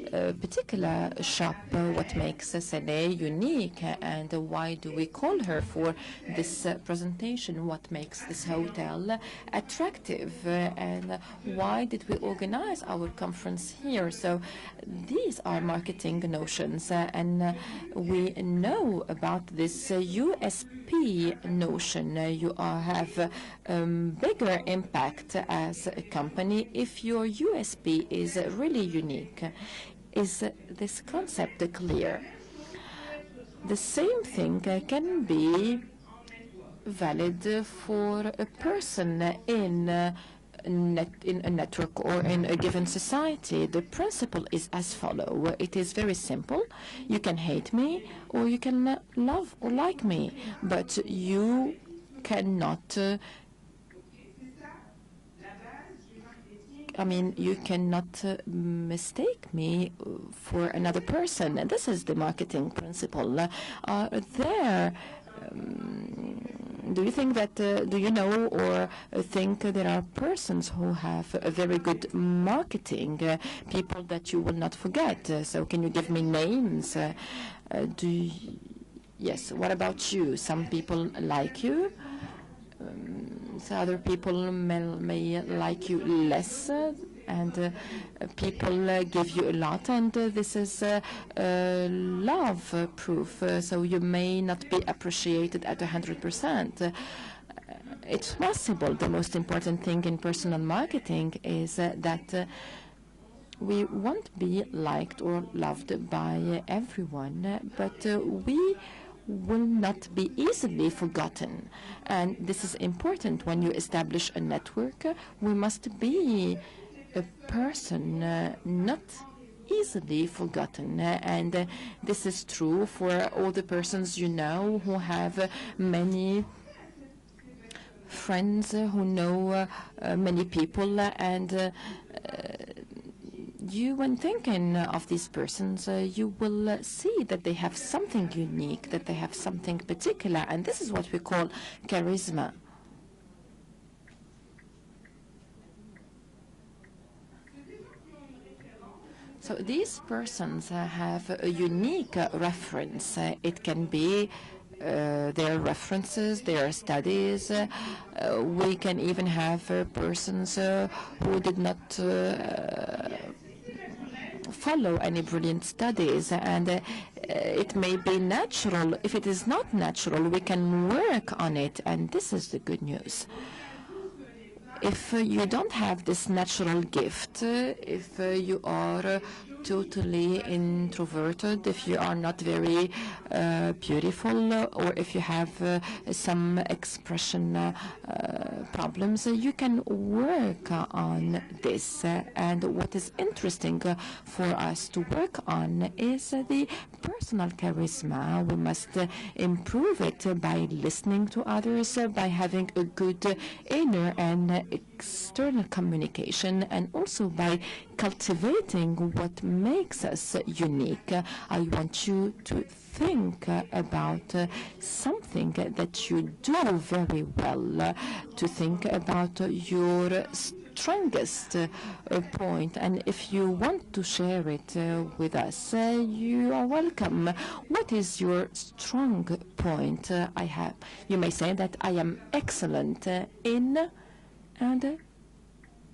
particular shop? What makes Sene unique, and why do we call her for this presentation? What makes this hotel attractive, and why did we organize our conference here? So these are marketing notions, and we know about this USP notion. You have bigger impact as a company if your USP is really unique. Is this concept clear? The same thing can be valid for a person in a network or in a given society. The principle is as follows. It is very simple. You can hate me or you can love or like me, but you cannot you cannot mistake me for another person. And this is the marketing principle. Do you think that, do you know or think there are persons who have a very good marketing, people that you will not forget? So can you give me names? Yes, what about you? Some people like you. So other people may like you less, and people give you a lot, and this is love proof. So you may not be appreciated at 100%. It's possible. The most important thing in personal marketing is that we won't be liked or loved by everyone, but we will not be easily forgotten. And this is important when you establish a network. We must be a person not easily forgotten. And this is true for all the persons you know who have many friends, who know many people, and you, when thinking of these persons, you will see that they have something unique, that they have something particular, and this is what we call charisma. So these persons have a unique reference. It can be their references, their studies. We can even have persons who did not follow any brilliant studies, and it may be natural. If it is not natural, we can work on it, and this is the good news. If you don't have this natural gift, if you are totally introverted, if you are not very beautiful, or if you have some expression problems, you can work on this. And what is interesting for us to work on is the personal charisma. We must improve it by listening to others, by having a good inner and external communication, and also by cultivating what makes us unique. I want you to think about something that you do very well, to think about your strongest point, and if you want to share it with us, you are welcome. What is your strong point? You may say that I am excellent in, and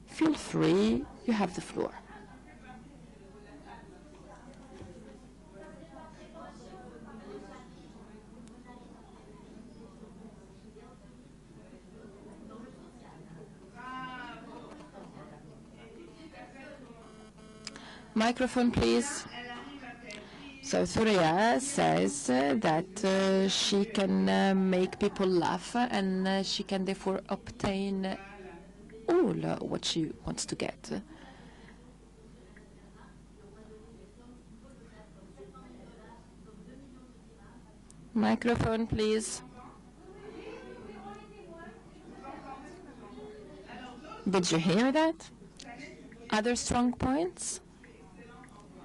feel free, you have the floor. Microphone, please. So Thuria says that she can make people laugh, and she can therefore obtain all what she wants to get. Microphone, please. Did you hear that? Other strong points?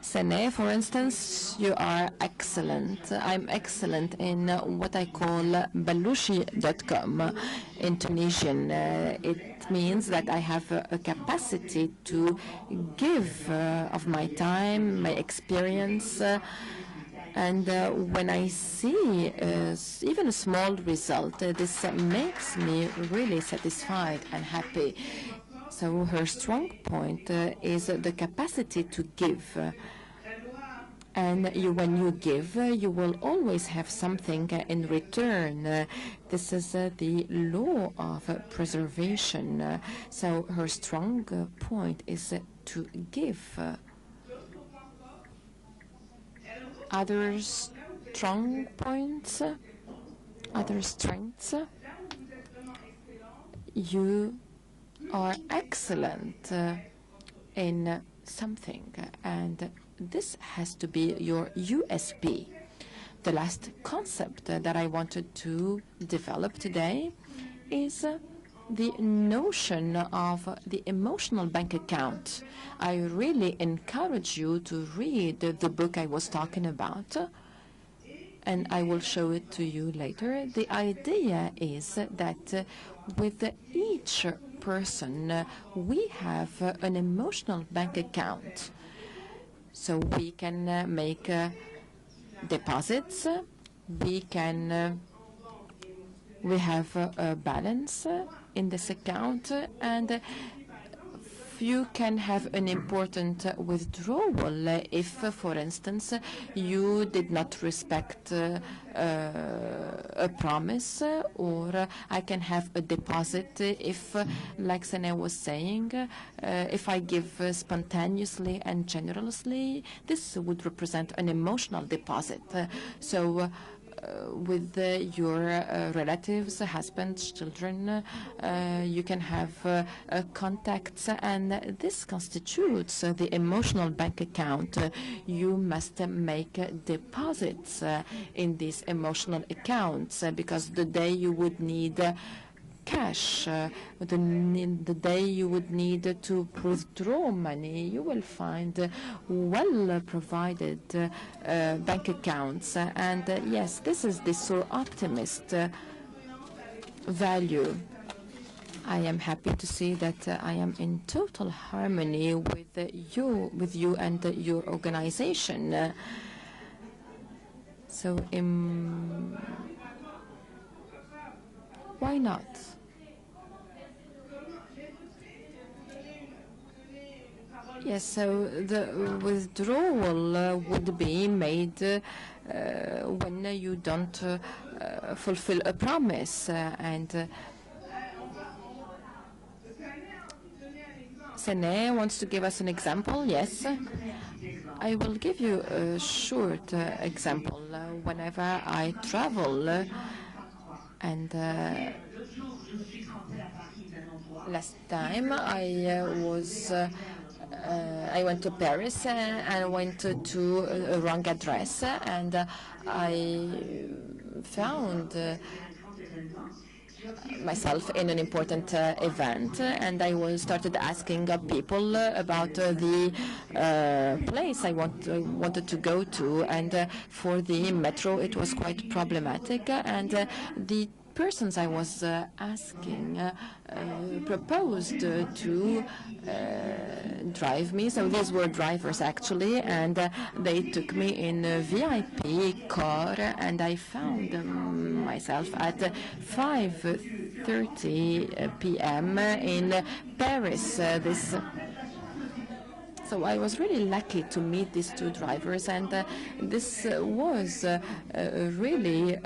Sene, for instance, you are excellent. I'm excellent in what I call balouchi.com in Tunisian. It means that I have a capacity to give of my time, my experience, and when I see even a small result, this makes me really satisfied and happy. So her strong point is the capacity to give. And when you give, you will always have something in return. This is the law of preservation. So her strong point is to give. Other strong points, other strengths, you are excellent in something, and this has to be your USP. The last concept that I wanted to develop today is the notion of the emotional bank account. I really encourage you to read the book I was talking about, and I will show it to you later. The idea is that with each person, we have an emotional bank account. So we can make deposits, we have a balance in this account, and you can have an important withdrawal if, for instance, you did not respect a promise, or I can have a deposit if, like Sene was saying, if I give spontaneously and generously, this would represent an emotional deposit. So with your relatives, husbands, children, you can have contacts, and this constitutes the emotional bank account. You must make deposits in these emotional accounts, because the day you would need cash, the day you would need to withdraw money, you will find well-provided bank accounts. And yes, this is the Soul Optimist value. I am happy to see that I am in total harmony with you and your organization. So why not? Yes, so the withdrawal would be made when you don't fulfill a promise. And Sene wants to give us an example. Yes, I will give you a short example. Whenever I travel, and last time I went to Paris and went to a wrong address, and I found myself in an important event, and I started asking people about the place I wanted to go to, and for the metro it was quite problematic, and the persons I was asking proposed to drive me. So these were drivers actually, and they took me in a VIP car, and I found myself at 5:30 p.m. in Paris. So I was really lucky to meet these two drivers, and this was really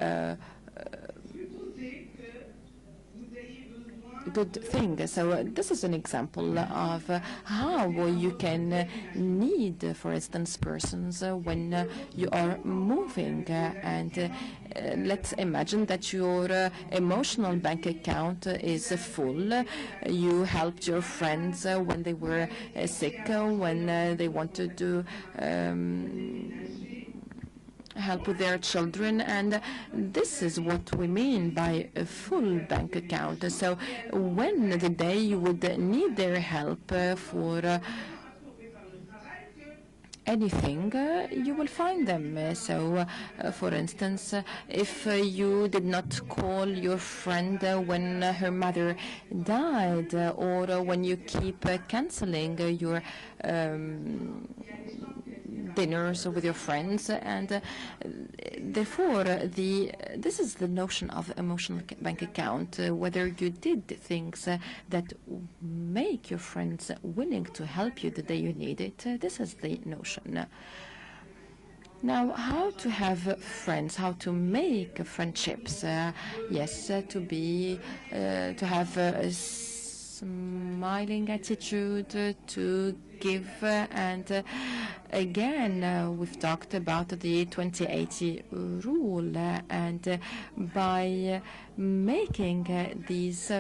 good thing. So this is an example of how you can need, for instance, persons when you are moving. And let's imagine that your emotional bank account is full. You helped your friends when they were sick, when they wanted to help with their children, and this is what we mean by a full bank account. So when the day you would need their help for anything, you will find them. So, for instance, if you did not call your friend when her mother died, or when you keep canceling your dinners with your friends, and therefore this is the notion of emotional bank account, whether you did things that make your friends willing to help you the day you need it. This is the notion. Now, how to have friends, how to make friendships? Yes, to have a smiling attitude, to give, and again, we've talked about the 2080 rule, and by making these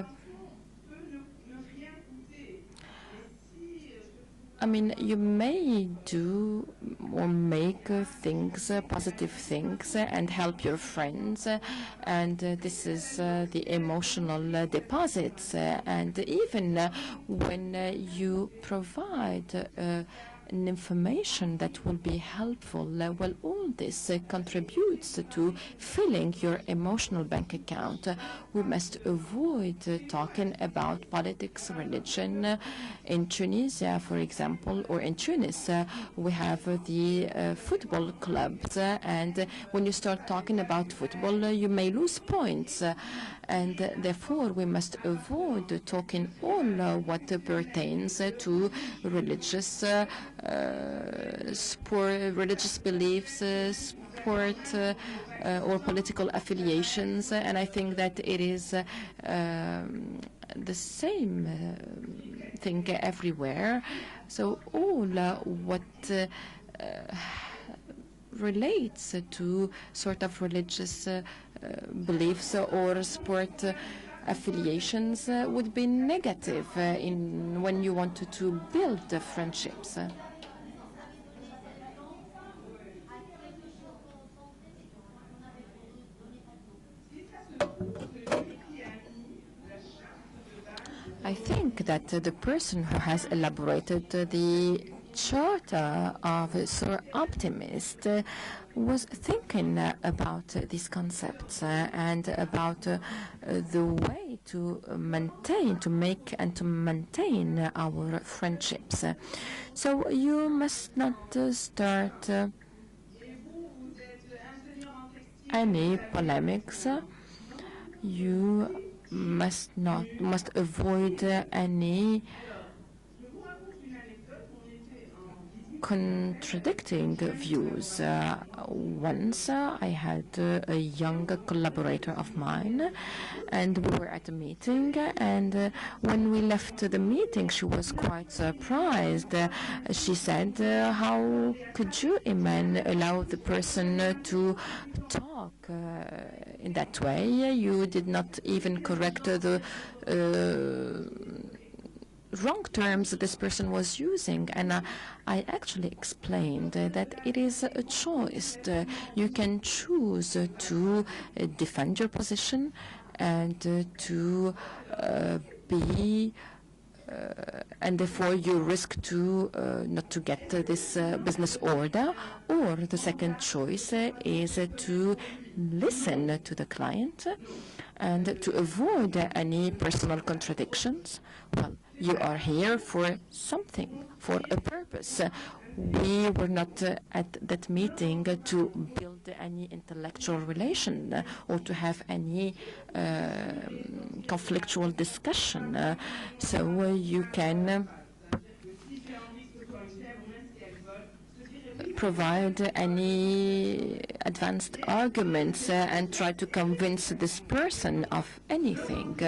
you may do or make things, positive things, and help your friends, and this is the emotional deposits. And even when you provide an information that will be helpful, well, all this contributes to filling your emotional bank account. We must avoid talking about politics, religion. In Tunisia, for example, or in Tunis, we have the football clubs, and when you start talking about football, you may lose points. And therefore, we must avoid talking all what pertains to religious religious beliefs, sport, or political affiliations. And I think that it is the same thing everywhere. So all what relates to sort of religious beliefs or sport affiliations would be negative when you wanted to build friendships. I think that the person who has elaborated the Charter of Sir Optimist was thinking about these concepts and about the way to make and to maintain our friendships. So you must not start any polemics. You must avoid any contradicting views. Once I had a young collaborator of mine, and we were at a meeting, and when we left the meeting, she was quite surprised. She said, how could you, Iman, allow the person to talk in that way? You did not even correct the wrong terms this person was using. And I actually explained that it is a choice. You can choose to defend your position and to be and therefore you risk to not to get this business order, or the second choice is to listen to the client And to avoid any personal contradictions, well, you are here for something, for a purpose. We were not at that meeting to build any intellectual relation or to have any conflictual discussion. So you can provide any advanced arguments and try to convince this person of anything.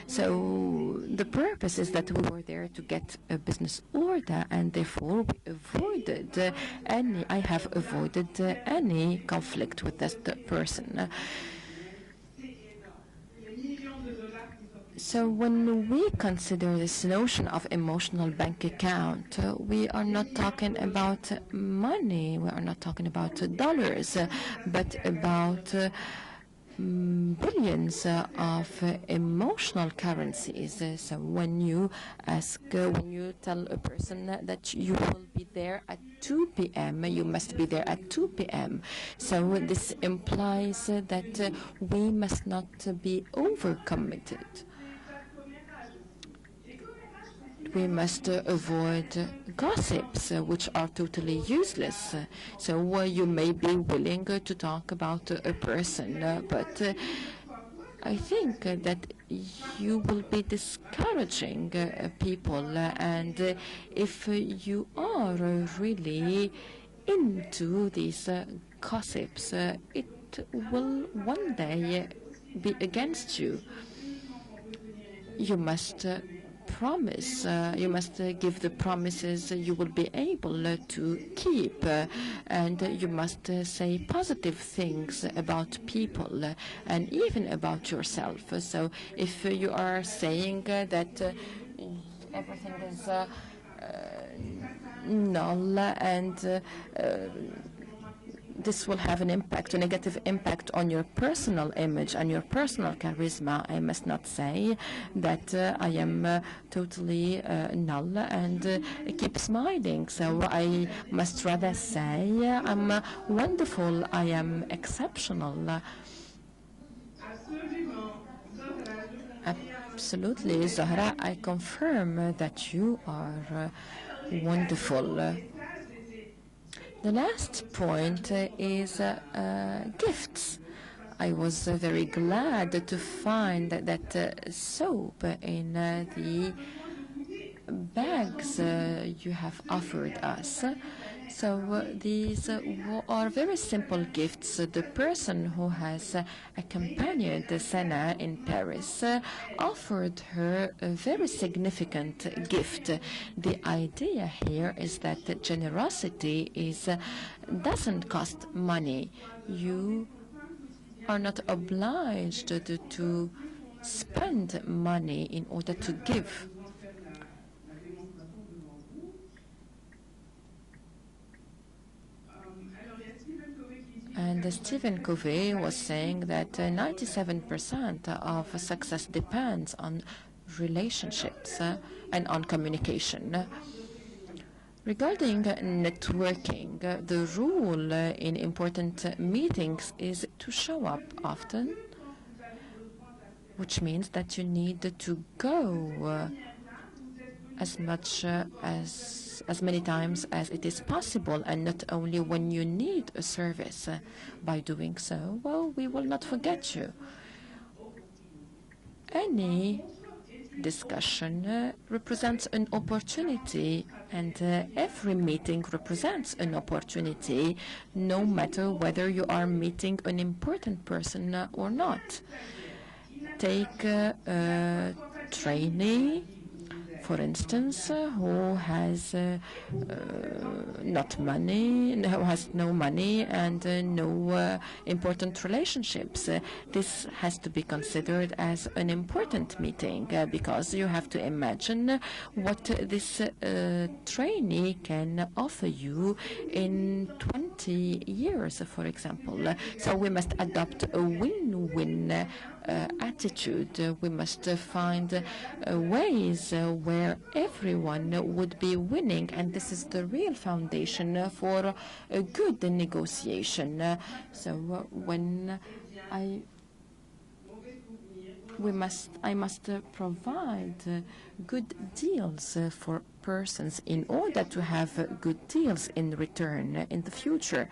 So the purpose is that we were there to get a business order, and therefore we avoided I have avoided any conflict with this person. So when we consider this notion of emotional bank account, we are not talking about money, we are not talking about dollars, but about billions of emotional currencies. So when you tell a person that you will be there at 2 p.m., you must be there at 2 p.m. So this implies that we must not be overcommitted. We must avoid gossips, which are totally useless. So you may be willing to talk about a person, but I think that you will be discouraging people, and if you are really into these gossips, it will one day be against you. You must promise, you must give the promises you will be able to keep, and you must say positive things about people and even about yourself. So if you are saying that everything is null and this will have an impact, a negative impact on your personal image and your personal charisma, I must not say that I am totally null and keep smiling. So I must rather say I'm wonderful, I am exceptional. Absolutely, Zahra, I confirm that you are wonderful. The last point is gifts. I was very glad to find that soap in the bags you have offered us. So these are very simple gifts. The person who has accompanied Sana in Paris offered her a very significant gift. The idea here is that generosity doesn't cost money. You are not obliged to spend money in order to give. And Stephen Covey was saying that 97% of success depends on relationships and on communication. Regarding networking, the rule in important meetings is to show up often, which means that you need to go as many times as it is possible, and not only when you need a service. By doing so, well, we will not forget you. Any discussion represents an opportunity, and every meeting represents an opportunity, no matter whether you are meeting an important person or not. Take a trainee, for instance, who has who has no money and no important relationships. This has to be considered as an important meeting because you have to imagine what this trainee can offer you in 20 years, for example. So we must adopt a win-win attitude. We must find ways where everyone would be winning, and this is the real foundation for a good negotiation. So when I I must provide good deals for persons in order to have good deals in return in the future.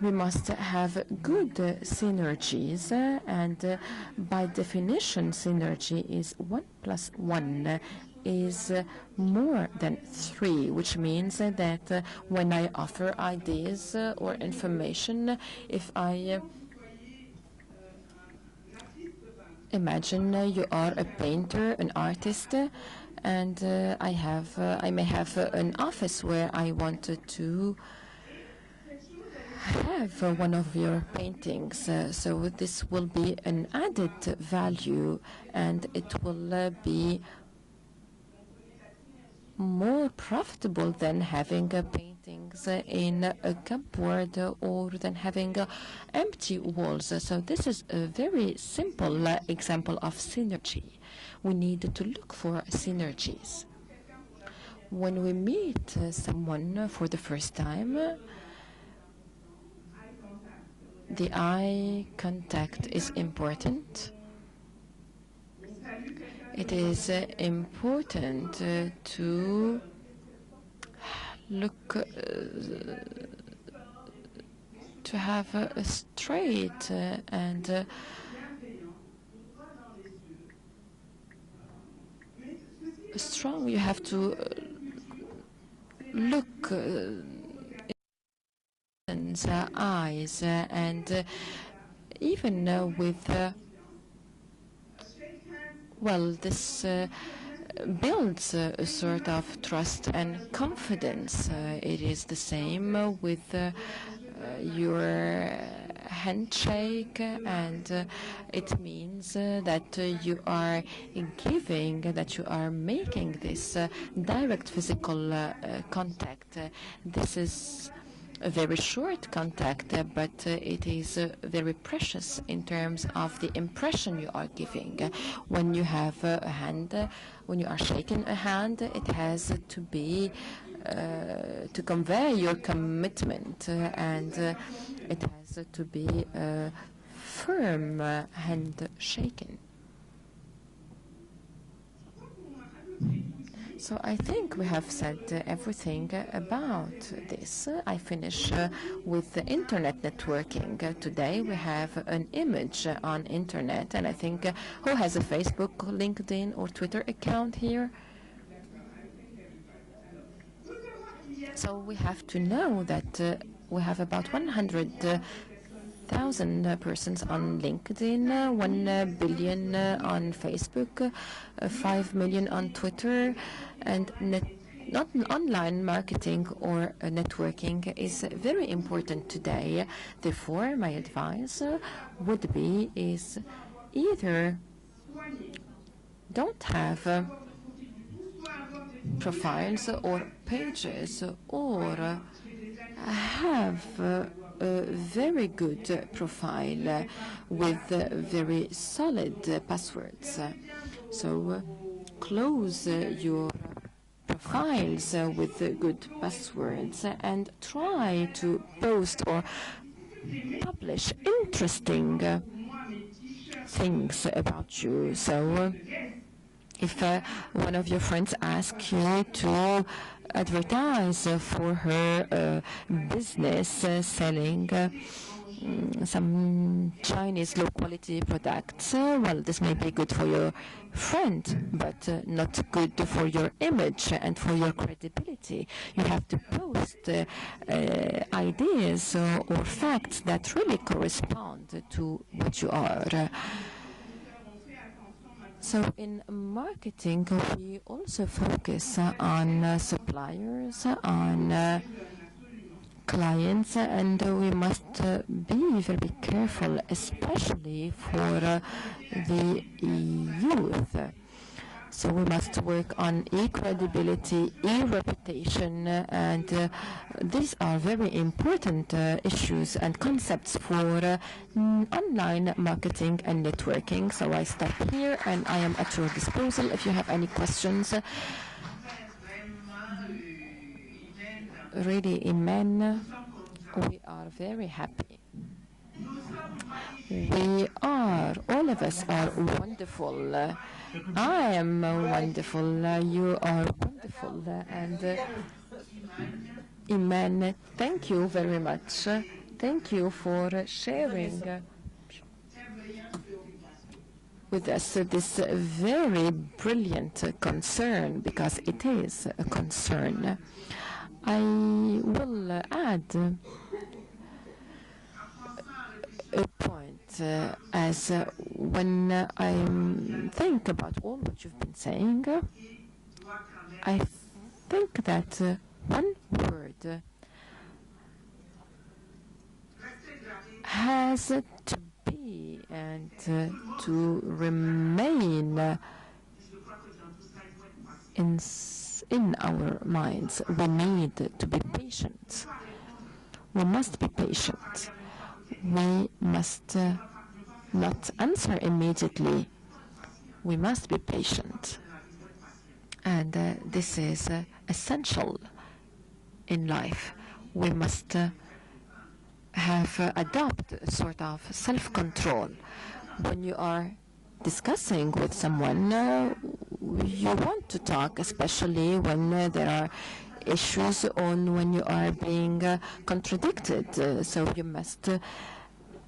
We must have good synergies, and by definition, synergy is 1 + 1 is more than 3, which means that when I offer ideas or information, if I imagine you are a painter, an artist, and I may have an office where I wanted to have one of your paintings, so this will be an added value, and it will be more profitable than having paintings in a cupboard or than having empty walls. So this is a very simple example of synergy. We need to look for synergies. When we meet someone for the first time, the eye contact is important. It is important to look, to have a straight and strong. You have to look in eyes, and even with well, this builds a sort of trust and confidence. It is the same with your handshake, and it means that you are giving, that you are making this direct physical contact. This is a very short contact, but it is very precious in terms of the impression you are giving. When you have a hand, when you are shaking a hand, it has to be to convey your commitment, and it has to be a firm hand shaking. So I think we have said everything about this. I finish with the internet networking. Today we have an image on internet, and I think who has a Facebook, LinkedIn, or Twitter account here? So we have to know that we have about 100,000 persons on LinkedIn, 1 billion on Facebook, 5 million on Twitter, and not online marketing or networking is very important today. Therefore, my advice would be is either don't have profiles or pages, or have a very good profile with very solid passwords. So close your profiles with good passwords and try to post or publish interesting things about you. So if one of your friends asks you to advertise for her business selling some Chinese low-quality products, well, this may be good for your friend, but not good for your image and for your credibility. You have to post ideas or facts that really correspond to what you are. So in marketing, we also focus on suppliers, on clients, and we must be very careful, especially for the youth. So we must work on e-credibility, e-reputation, and these are very important issues and concepts for online marketing and networking. So I stop here, and I am at your disposal if you have any questions. Really, Imen, we are very happy All of us are wonderful. I am wonderful. You are wonderful. And Iman, thank you very much. Thank you for sharing with us this very brilliant concern, because it is a concern. I will add a point as when I think about all what you've been saying, I think that one word has to be and to remain in our minds. We need to be patient. We must be patient. We must not answer immediately. We must be patient. And this is essential in life. We must adopt a sort of self-control. When you are discussing with someone, you want to talk, especially when there are issues on when you are being contradicted. So you must,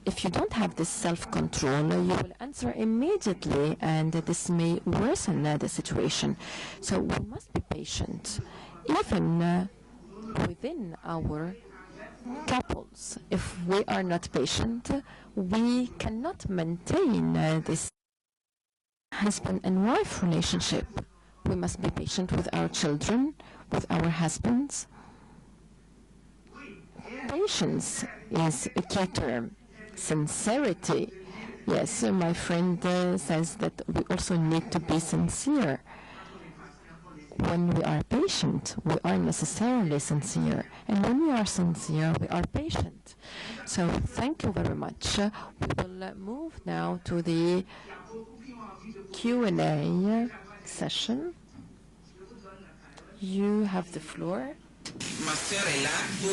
if you don't have this self-control, you will answer immediately, and this may worsen the situation. So we must be patient, even within our couples. If we are not patient, we cannot maintain this husband and wife relationship. We must be patient with our children, with our husbands. Patience is a key term. Sincerity. Yes, my friend says that we also need to be sincere. When we are patient, we are necessarily sincere. And when we are sincere, we are patient. So thank you very much. We will move now to the Q&A session. You have the floor. Ma sœur est là pour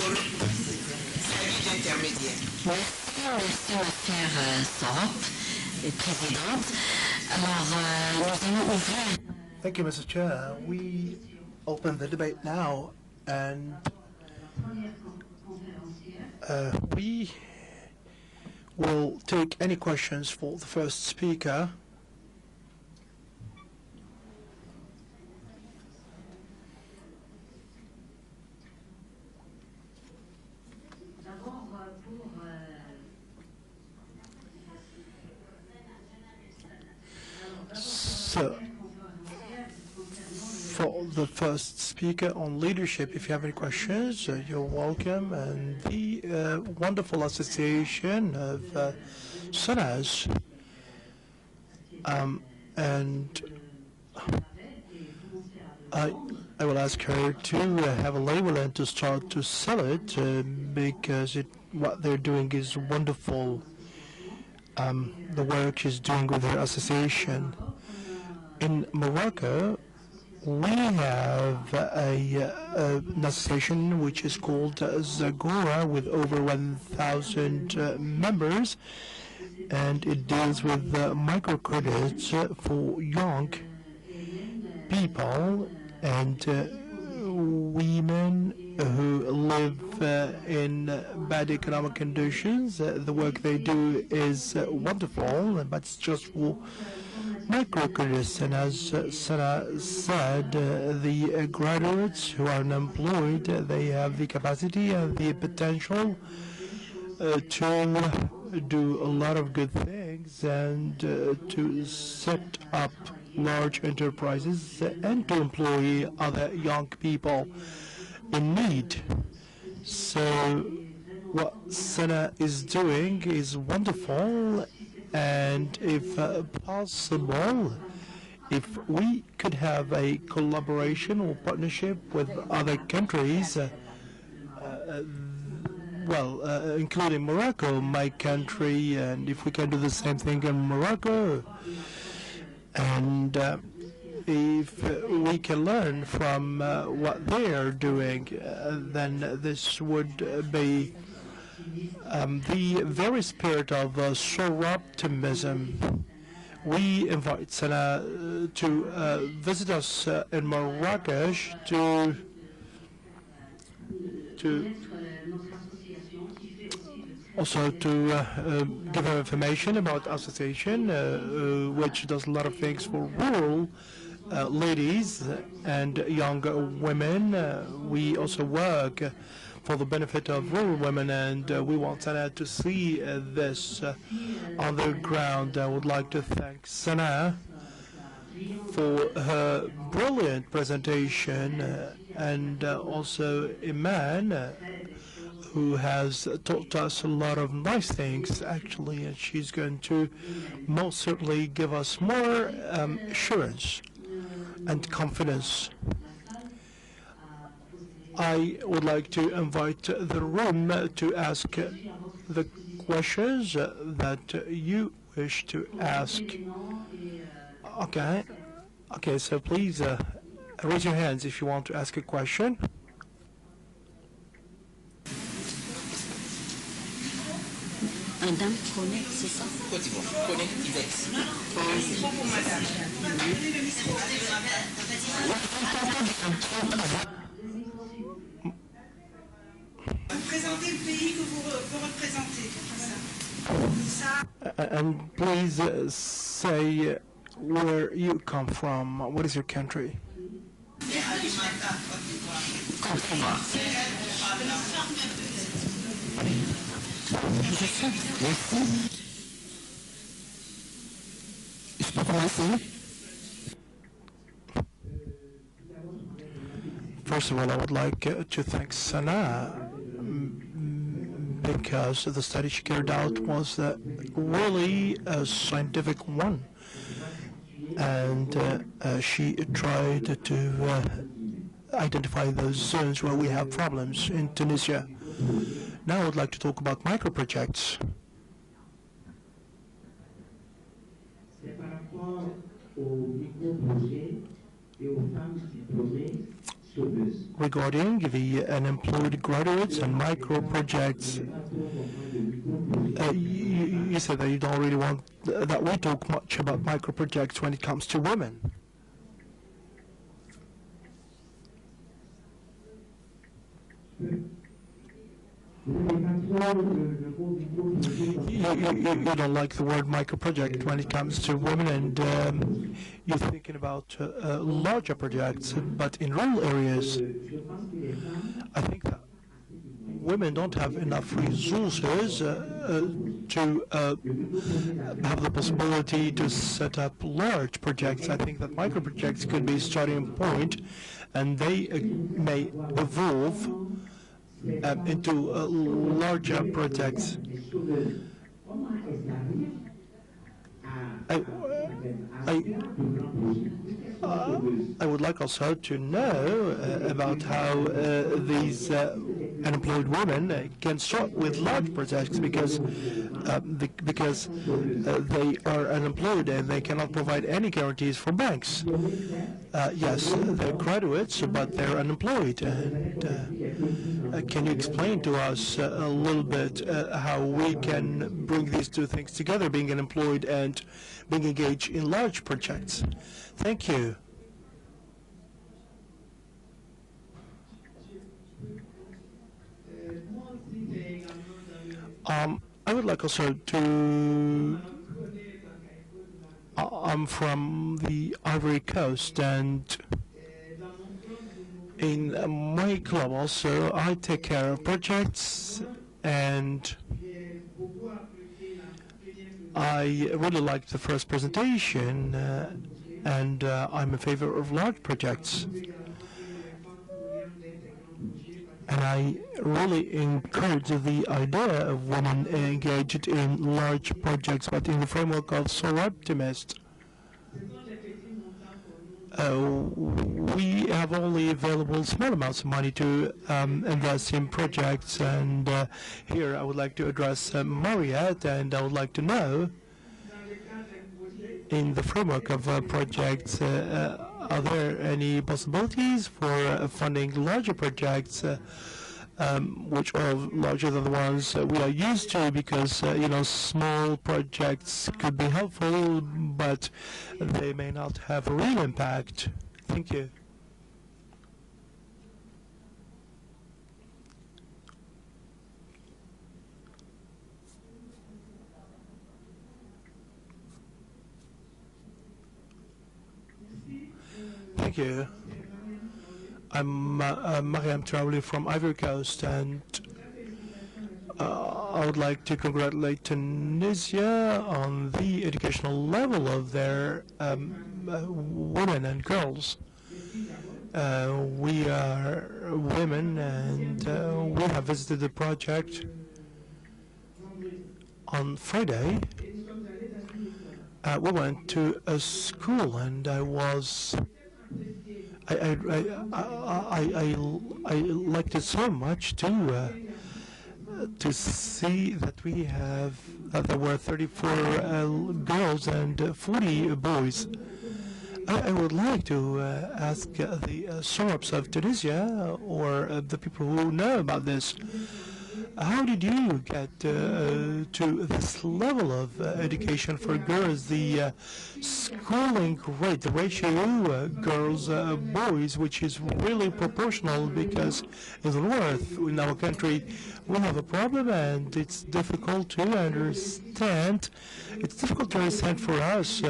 servir d'intermédiaire. Merci, ma sœur Sorop, présidente. Alors, nous allons ouvrir. Thank you, Mr. Chair. We open the debate now, and we will take any questions for the first speaker. So, for the first speaker on leadership, if you have any questions, you're welcome. And the wonderful association of SONAS, and I will ask her to have a label and to start to sell it, because what they're doing is wonderful. The work she's doing with her association. In Morocco, we have an association which is called Zagora, with over 1,000 members, and it deals with microcredits for young people and women who live in bad economic conditions. The work they do is wonderful, but it's just for microcredits. And as Sarah said, the graduates who are unemployed, they have the capacity and the potential to do a lot of good things and to set up large enterprises and to employ other young people in need. So what Sana is doing is wonderful, and if possible, if we could have a collaboration or partnership with other countries, including Morocco, my country, and if we can do the same thing in Morocco, and if we can learn from what they are doing, then this would be the very spirit of Soroptimism. We invite Sana to visit us in Marrakesh to also to give her information about our association, which does a lot of things for rural ladies and young women. We also work for the benefit of rural women, and we want Sana to see this on the ground. I would like to thank Sana for her brilliant presentation, and also Iman, who has taught us a lot of nice things, actually, and she's going to most certainly give us more assurance and confidence. I would like to invite the room to ask the questions that you wish to ask. Okay, so please raise your hands if you want to ask a question. Madame Konek, c'est ça? Côte d'Ivoire, Konek Ivex. Vous présentez le pays que vous représentez. And please say where you come from. What is your country? Je peux commencer? First of all, I would like to thank Sana because the study she carried out was really a scientific one, and she tried to identify those zones where we have problems in Tunisia. Now I would like to talk about micro-projects. Regarding the unemployed graduates and micro-projects, you said that you don't really want that we talk much about micro-projects when it comes to women. You don't like the word micro-project when it comes to women, and you're thinking about larger projects, but in rural areas, I think that women don't have enough resources to have the possibility to set up large projects. I think that micro-projects could be a starting point, and they may evolve into larger projects. I would like also to know about how these unemployed women can start with large projects because they are unemployed and they cannot provide any guarantees from banks. Yes, they're graduates, but they're unemployed. And can you explain to us a little bit how we can bring these two things together, being unemployed and being engaged in large projects? Thank you. I would like also to, I'm from the Ivory Coast, and in my club also I take care of projects, and I really liked the first presentation, and I'm in favor of large projects. And I really encourage the idea of women engaged in large projects, but in the framework of Soroptimist. We have only available small amounts of money to invest in projects, and here I would like to address Mariette, and I would like to know, in the framework of projects, are there any possibilities for funding larger projects which are larger than the ones we are used to, because small projects could be helpful, but they may not have a real impact. Thank you. Thank you. I'm Mariam Traoré from Ivory Coast, and I would like to congratulate Tunisia on the educational level of their women and girls. We are women, and we have visited the project on Friday. We went to a school, and I liked it so much to see that there were 34 girls and 40 boys. I would like to ask the Sorabs of Tunisia, or the people who know about this, how did you get to this level of education for girls? The schooling rate, the ratio girls boys, which is really proportional, because in the north, in our country, we have a problem, and it's difficult to understand. It's difficult to understand for us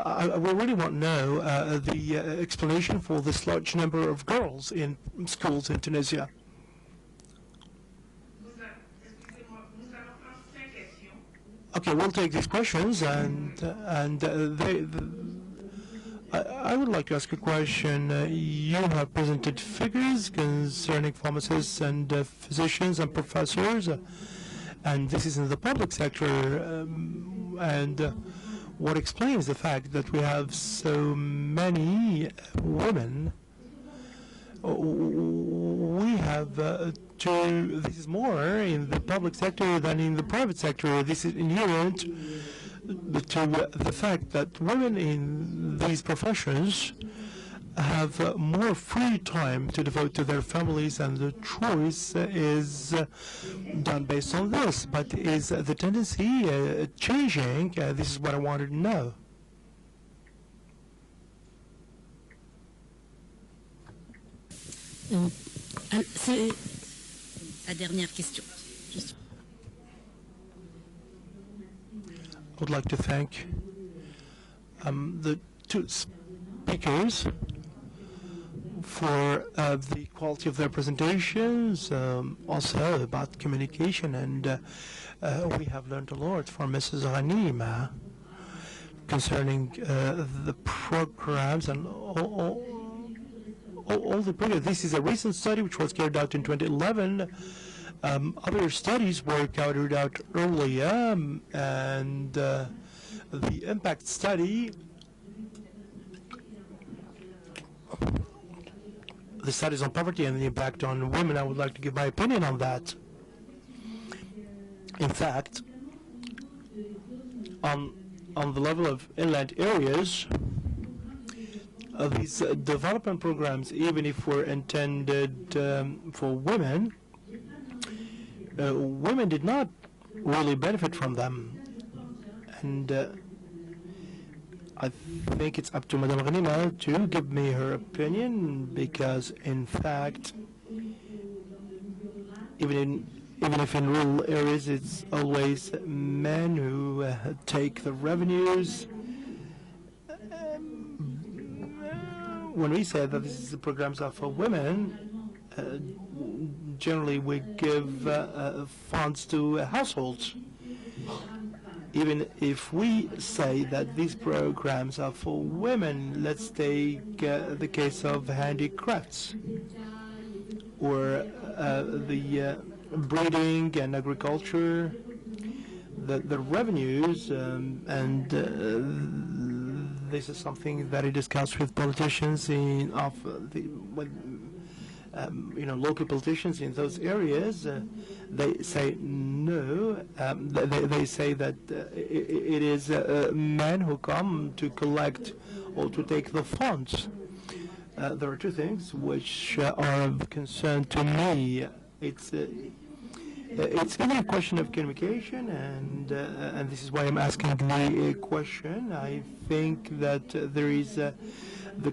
we really want to know the explanation for this large number of girls in schools in Tunisia. Okay, we'll take these questions, and I would like to ask a question. You have presented figures concerning pharmacists and physicians and professors, and this is in the public sector, what explains the fact that we have so many women? We have this is more in the public sector than in the private sector. This is inherent to the fact that women in these professions have more free time to devote to their families, and the choice is done based on this. But is the tendency changing? This is what I wanted to know. C'est la dernière question. I would like to thank the two speakers for the quality of their presentations, also about communication, and we have learned a lot from Mrs. Ghanima concerning the programs and all the programs. This is a recent study which was carried out in 2011. Other studies were carried out earlier, and the impact study, the studies on poverty and the impact on women, I would like to give my opinion on that. In fact, on the level of inland areas, these development programs, even if were intended for women, women did not really benefit from them. And I think it's up to Madame Ghanima to give me her opinion, because in fact, even if in rural areas it's always men who take the revenues. When we say that the programs are for women, generally we give funds to households. Even if we say that these programs are for women, let's take the case of handicrafts, or the breeding and agriculture, the revenues, and this is something that I discussed with politicians local politicians in those areas. They say no. They say that it is men who come to collect or to take the funds. there are two things which are of concern to me. It's really a question of communication, and this is why I'm asking the question. I think that there is the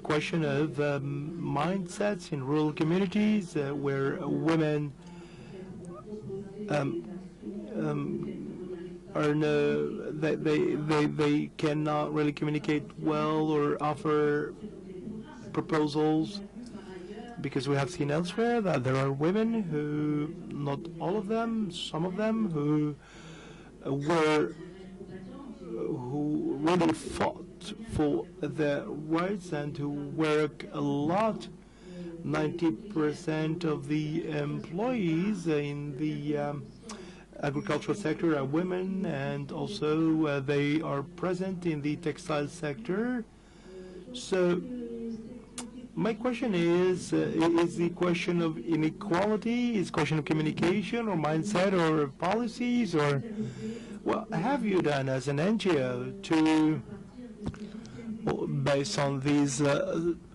question of mindsets in rural communities where women they cannot really communicate well or offer proposals, because we have seen elsewhere that there are women who, not all of them, some of them, who really fought for their rights and who work a lot. 90% of the employees in the agricultural sector are women, and also they are present in the textile sector. So my question is the question of inequality, is question of communication or mindset or policies, or what have you done as an NGO to, based on these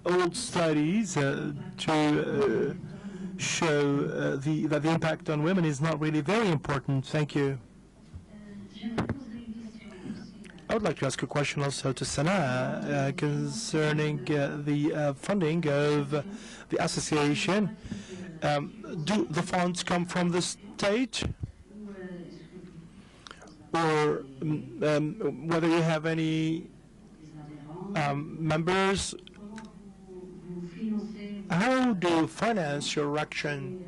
old studies, to show that the impact on women is not really very important? Thank you. I would like to ask a question also to Sana concerning the funding of the association. Do the funds come from the state, or whether you have any members? How do you finance your action?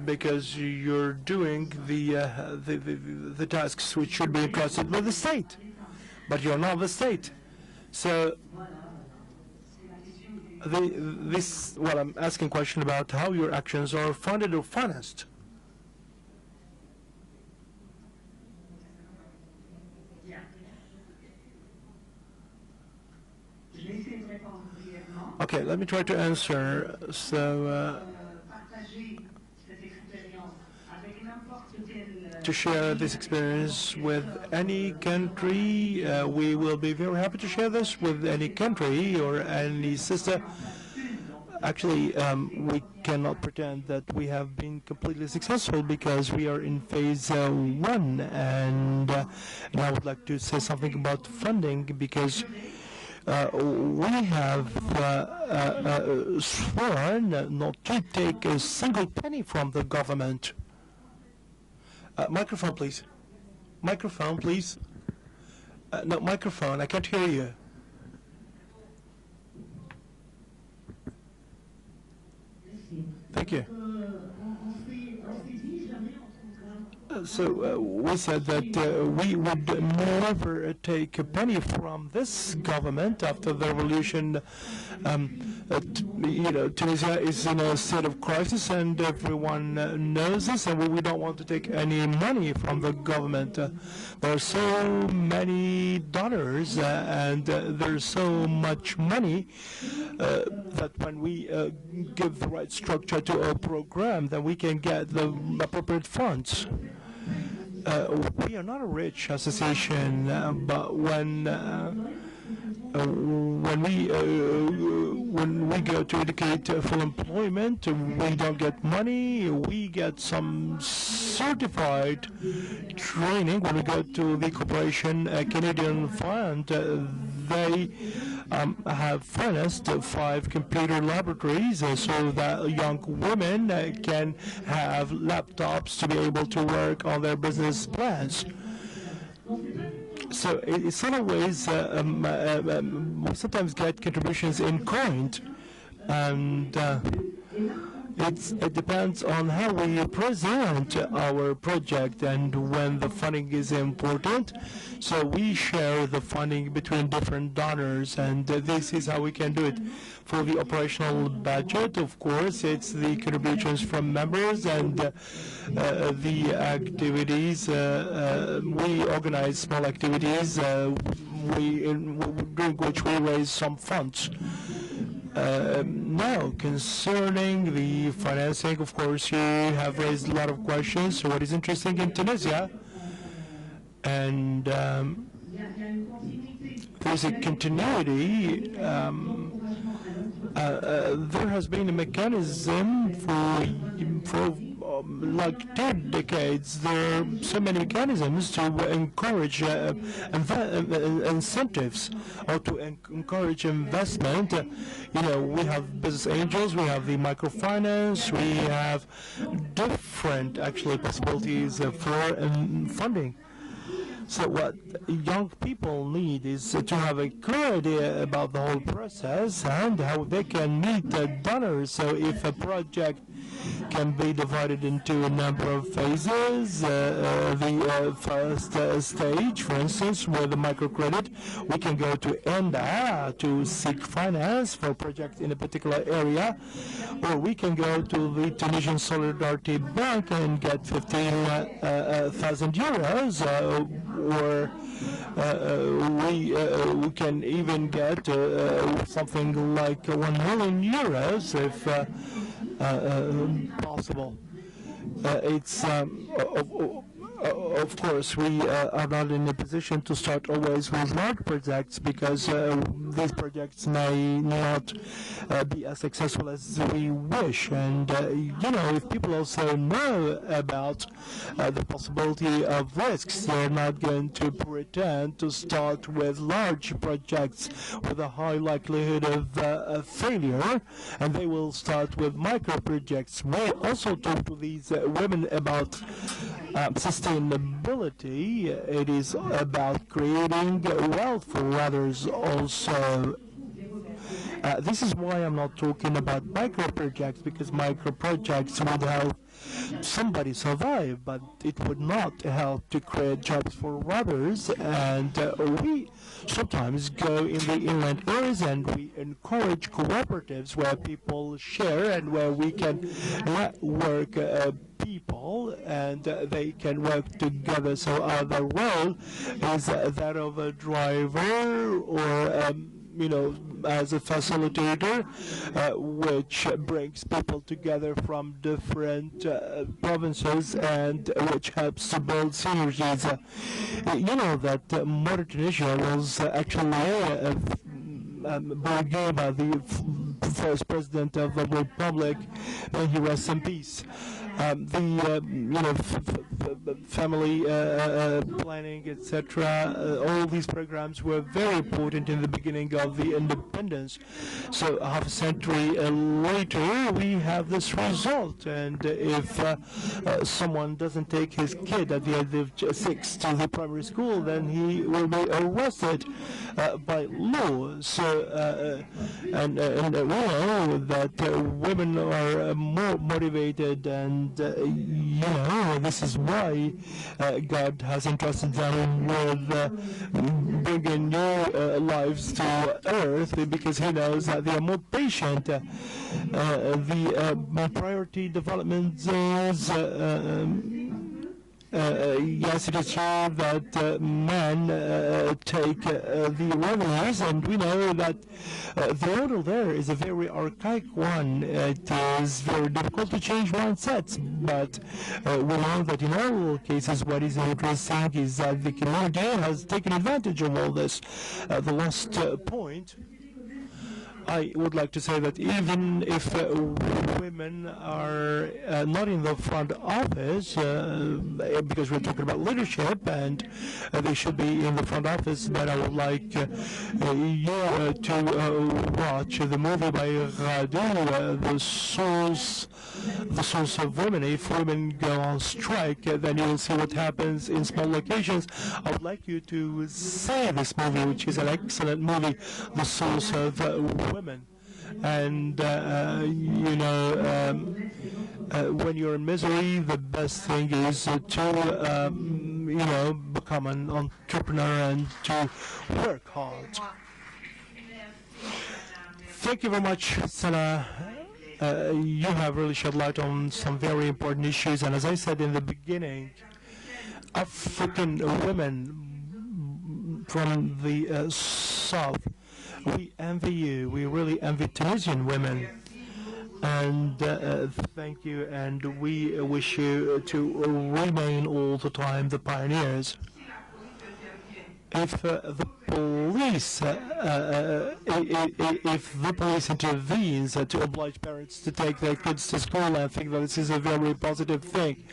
Because you're doing the tasks which should be entrusted with the state, but you're not the state. So I'm asking a question about how your actions are funded or financed. Okay, let me try to answer. So, to share this experience with any country, we will be very happy to share this with any country or any sister. Actually, we cannot pretend that we have been completely successful because we are in phase 1, and I would like to say something about funding, because we have sworn not to take a single penny from the government. Microphone, please. Microphone, please. No, microphone. I can't hear you. Thank you. So we said that we would never take a penny from this government after the revolution. Tunisia is in a state of crisis, and everyone knows this, and we don't want to take any money from the government. There are so many donors, and there's so much money that when we give the right structure to a program, then we can get the appropriate funds. We are not a rich association, but when we go to educate full employment, we don't get money. We get some certified training. When we go to the Corporation Canadian Fund, they have financed 5 computer laboratories so that young women can have laptops to be able to work on their business plans. So it's not always, we sometimes get contributions in kind, and it depends on how we present our project and when the funding is important. So we share the funding between different donors, and this is how we can do it. For the operational budget, of course, it's the contributions from members and the activities. We organize small activities during which we raise some funds. Now, concerning the financing, of course, you have raised a lot of questions. So what is interesting in Tunisia, and there's a continuity. There has been a mechanism for like 10 decades. There are so many mechanisms to encourage incentives or to encourage investment. You know, we have business angels, we have the microfinance, we have different actually possibilities for funding. So what young people need is to have a clear idea about the whole process and how they can meet the donors. So if a project can be divided into a number of phases, the first stage, for instance, with the microcredit, we can go to ENDA to seek finance for projects in a particular area, or we can go to the Tunisian Solidarity Bank and get 15,000 euros, or we can even get something like 1 million euros if possible. It's of course, we are not in a position to start always with large projects because these projects may not be as successful as we wish. And, you know, if people also know about the possibility of risks, they're not going to pretend to start with large projects with a high likelihood of failure, and they will start with micro projects. We also talk to these women about sustainability. It is about creating wealth for others also. This is why I'm not talking about micro projects, because micro projects would help somebody survive, but it would not help to create jobs for others. And we sometimes go in the inland areas and we encourage cooperatives where people share and where we can network people and they can work together. So the role is that of a driver or you know, as a facilitator, which brings people together from different provinces and which helps to build synergies. You know that modern Tunisia was actually Bourguiba, the first president of the Republic, when he rests in peace. Family planning, etc. All these programs were very important in the beginning of the independence. So half a century later, we have this result. And if someone doesn't take his kid at the age of 6 to the primary school, then he will be arrested by law. So, and we know that women are more motivated, and you know, this is why God has entrusted them with bringing new lives to earth, because He knows that they are more patient. The priority development zones. Yes, it is true that men take the revenues, and we know that the model there is a very archaic one. It is very difficult to change mindsets, but we know that in all cases what is interesting is that the community has taken advantage of all this. The last point, I would like to say that even if women are not in the front office, because we're talking about leadership and they should be in the front office, but I would like you to watch the movie by Radu, The Source of Women. If women go on strike, then you will see what happens in small locations. I would like you to see this movie, which is an excellent movie, The Source of Women. And you know, when you're in misery, the best thing is to you know, become an entrepreneur and to work hard. Thank you very much, Salah. You have really shed light on some very important issues, and as I said in the beginning, African women from the south, we envy you. We really envy Tunisian women. And thank you, and we wish you to remain all the time the pioneers. if the police intervenes to oblige parents to take their kids to school, I think that this is a very positive thing.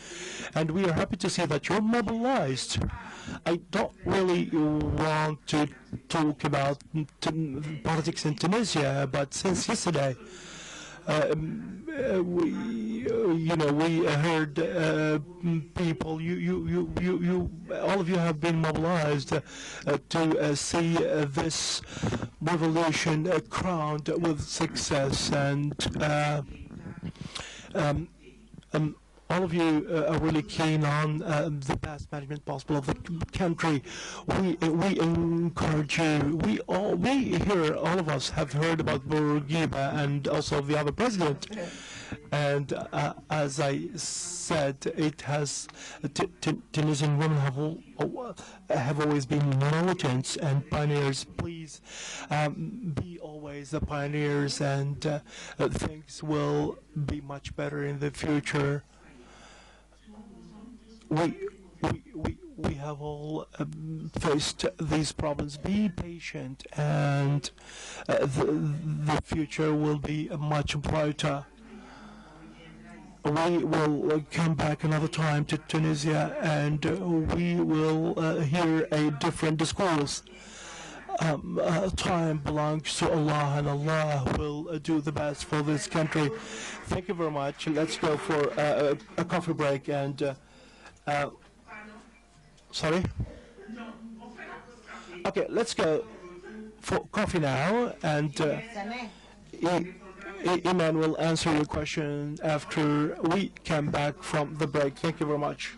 And we are happy to see that you're mobilized. I don't really want to talk about politics in Tunisia, but since yesterday, we heard people. All of you have been mobilized to see this revolution crowned with success, and all of you are really keen on the best management possible of the country. We encourage you. We here, all of us, have heard about Bourguiba and also the other president. And as I said, it has Tunisian women have always been militants and pioneers. Please be always the pioneers, and things will be much better in the future. We have all faced these problems. Be patient, and the future will be much brighter. We will come back another time to Tunisia, and we will hear a different discourse. Time belongs to Allah, and Allah will do the best for this country. Thank you very much. Let's go for a coffee break, and sorry? Okay, let's go for coffee now, and Iman will answer your question after we come back from the break. Thank you very much.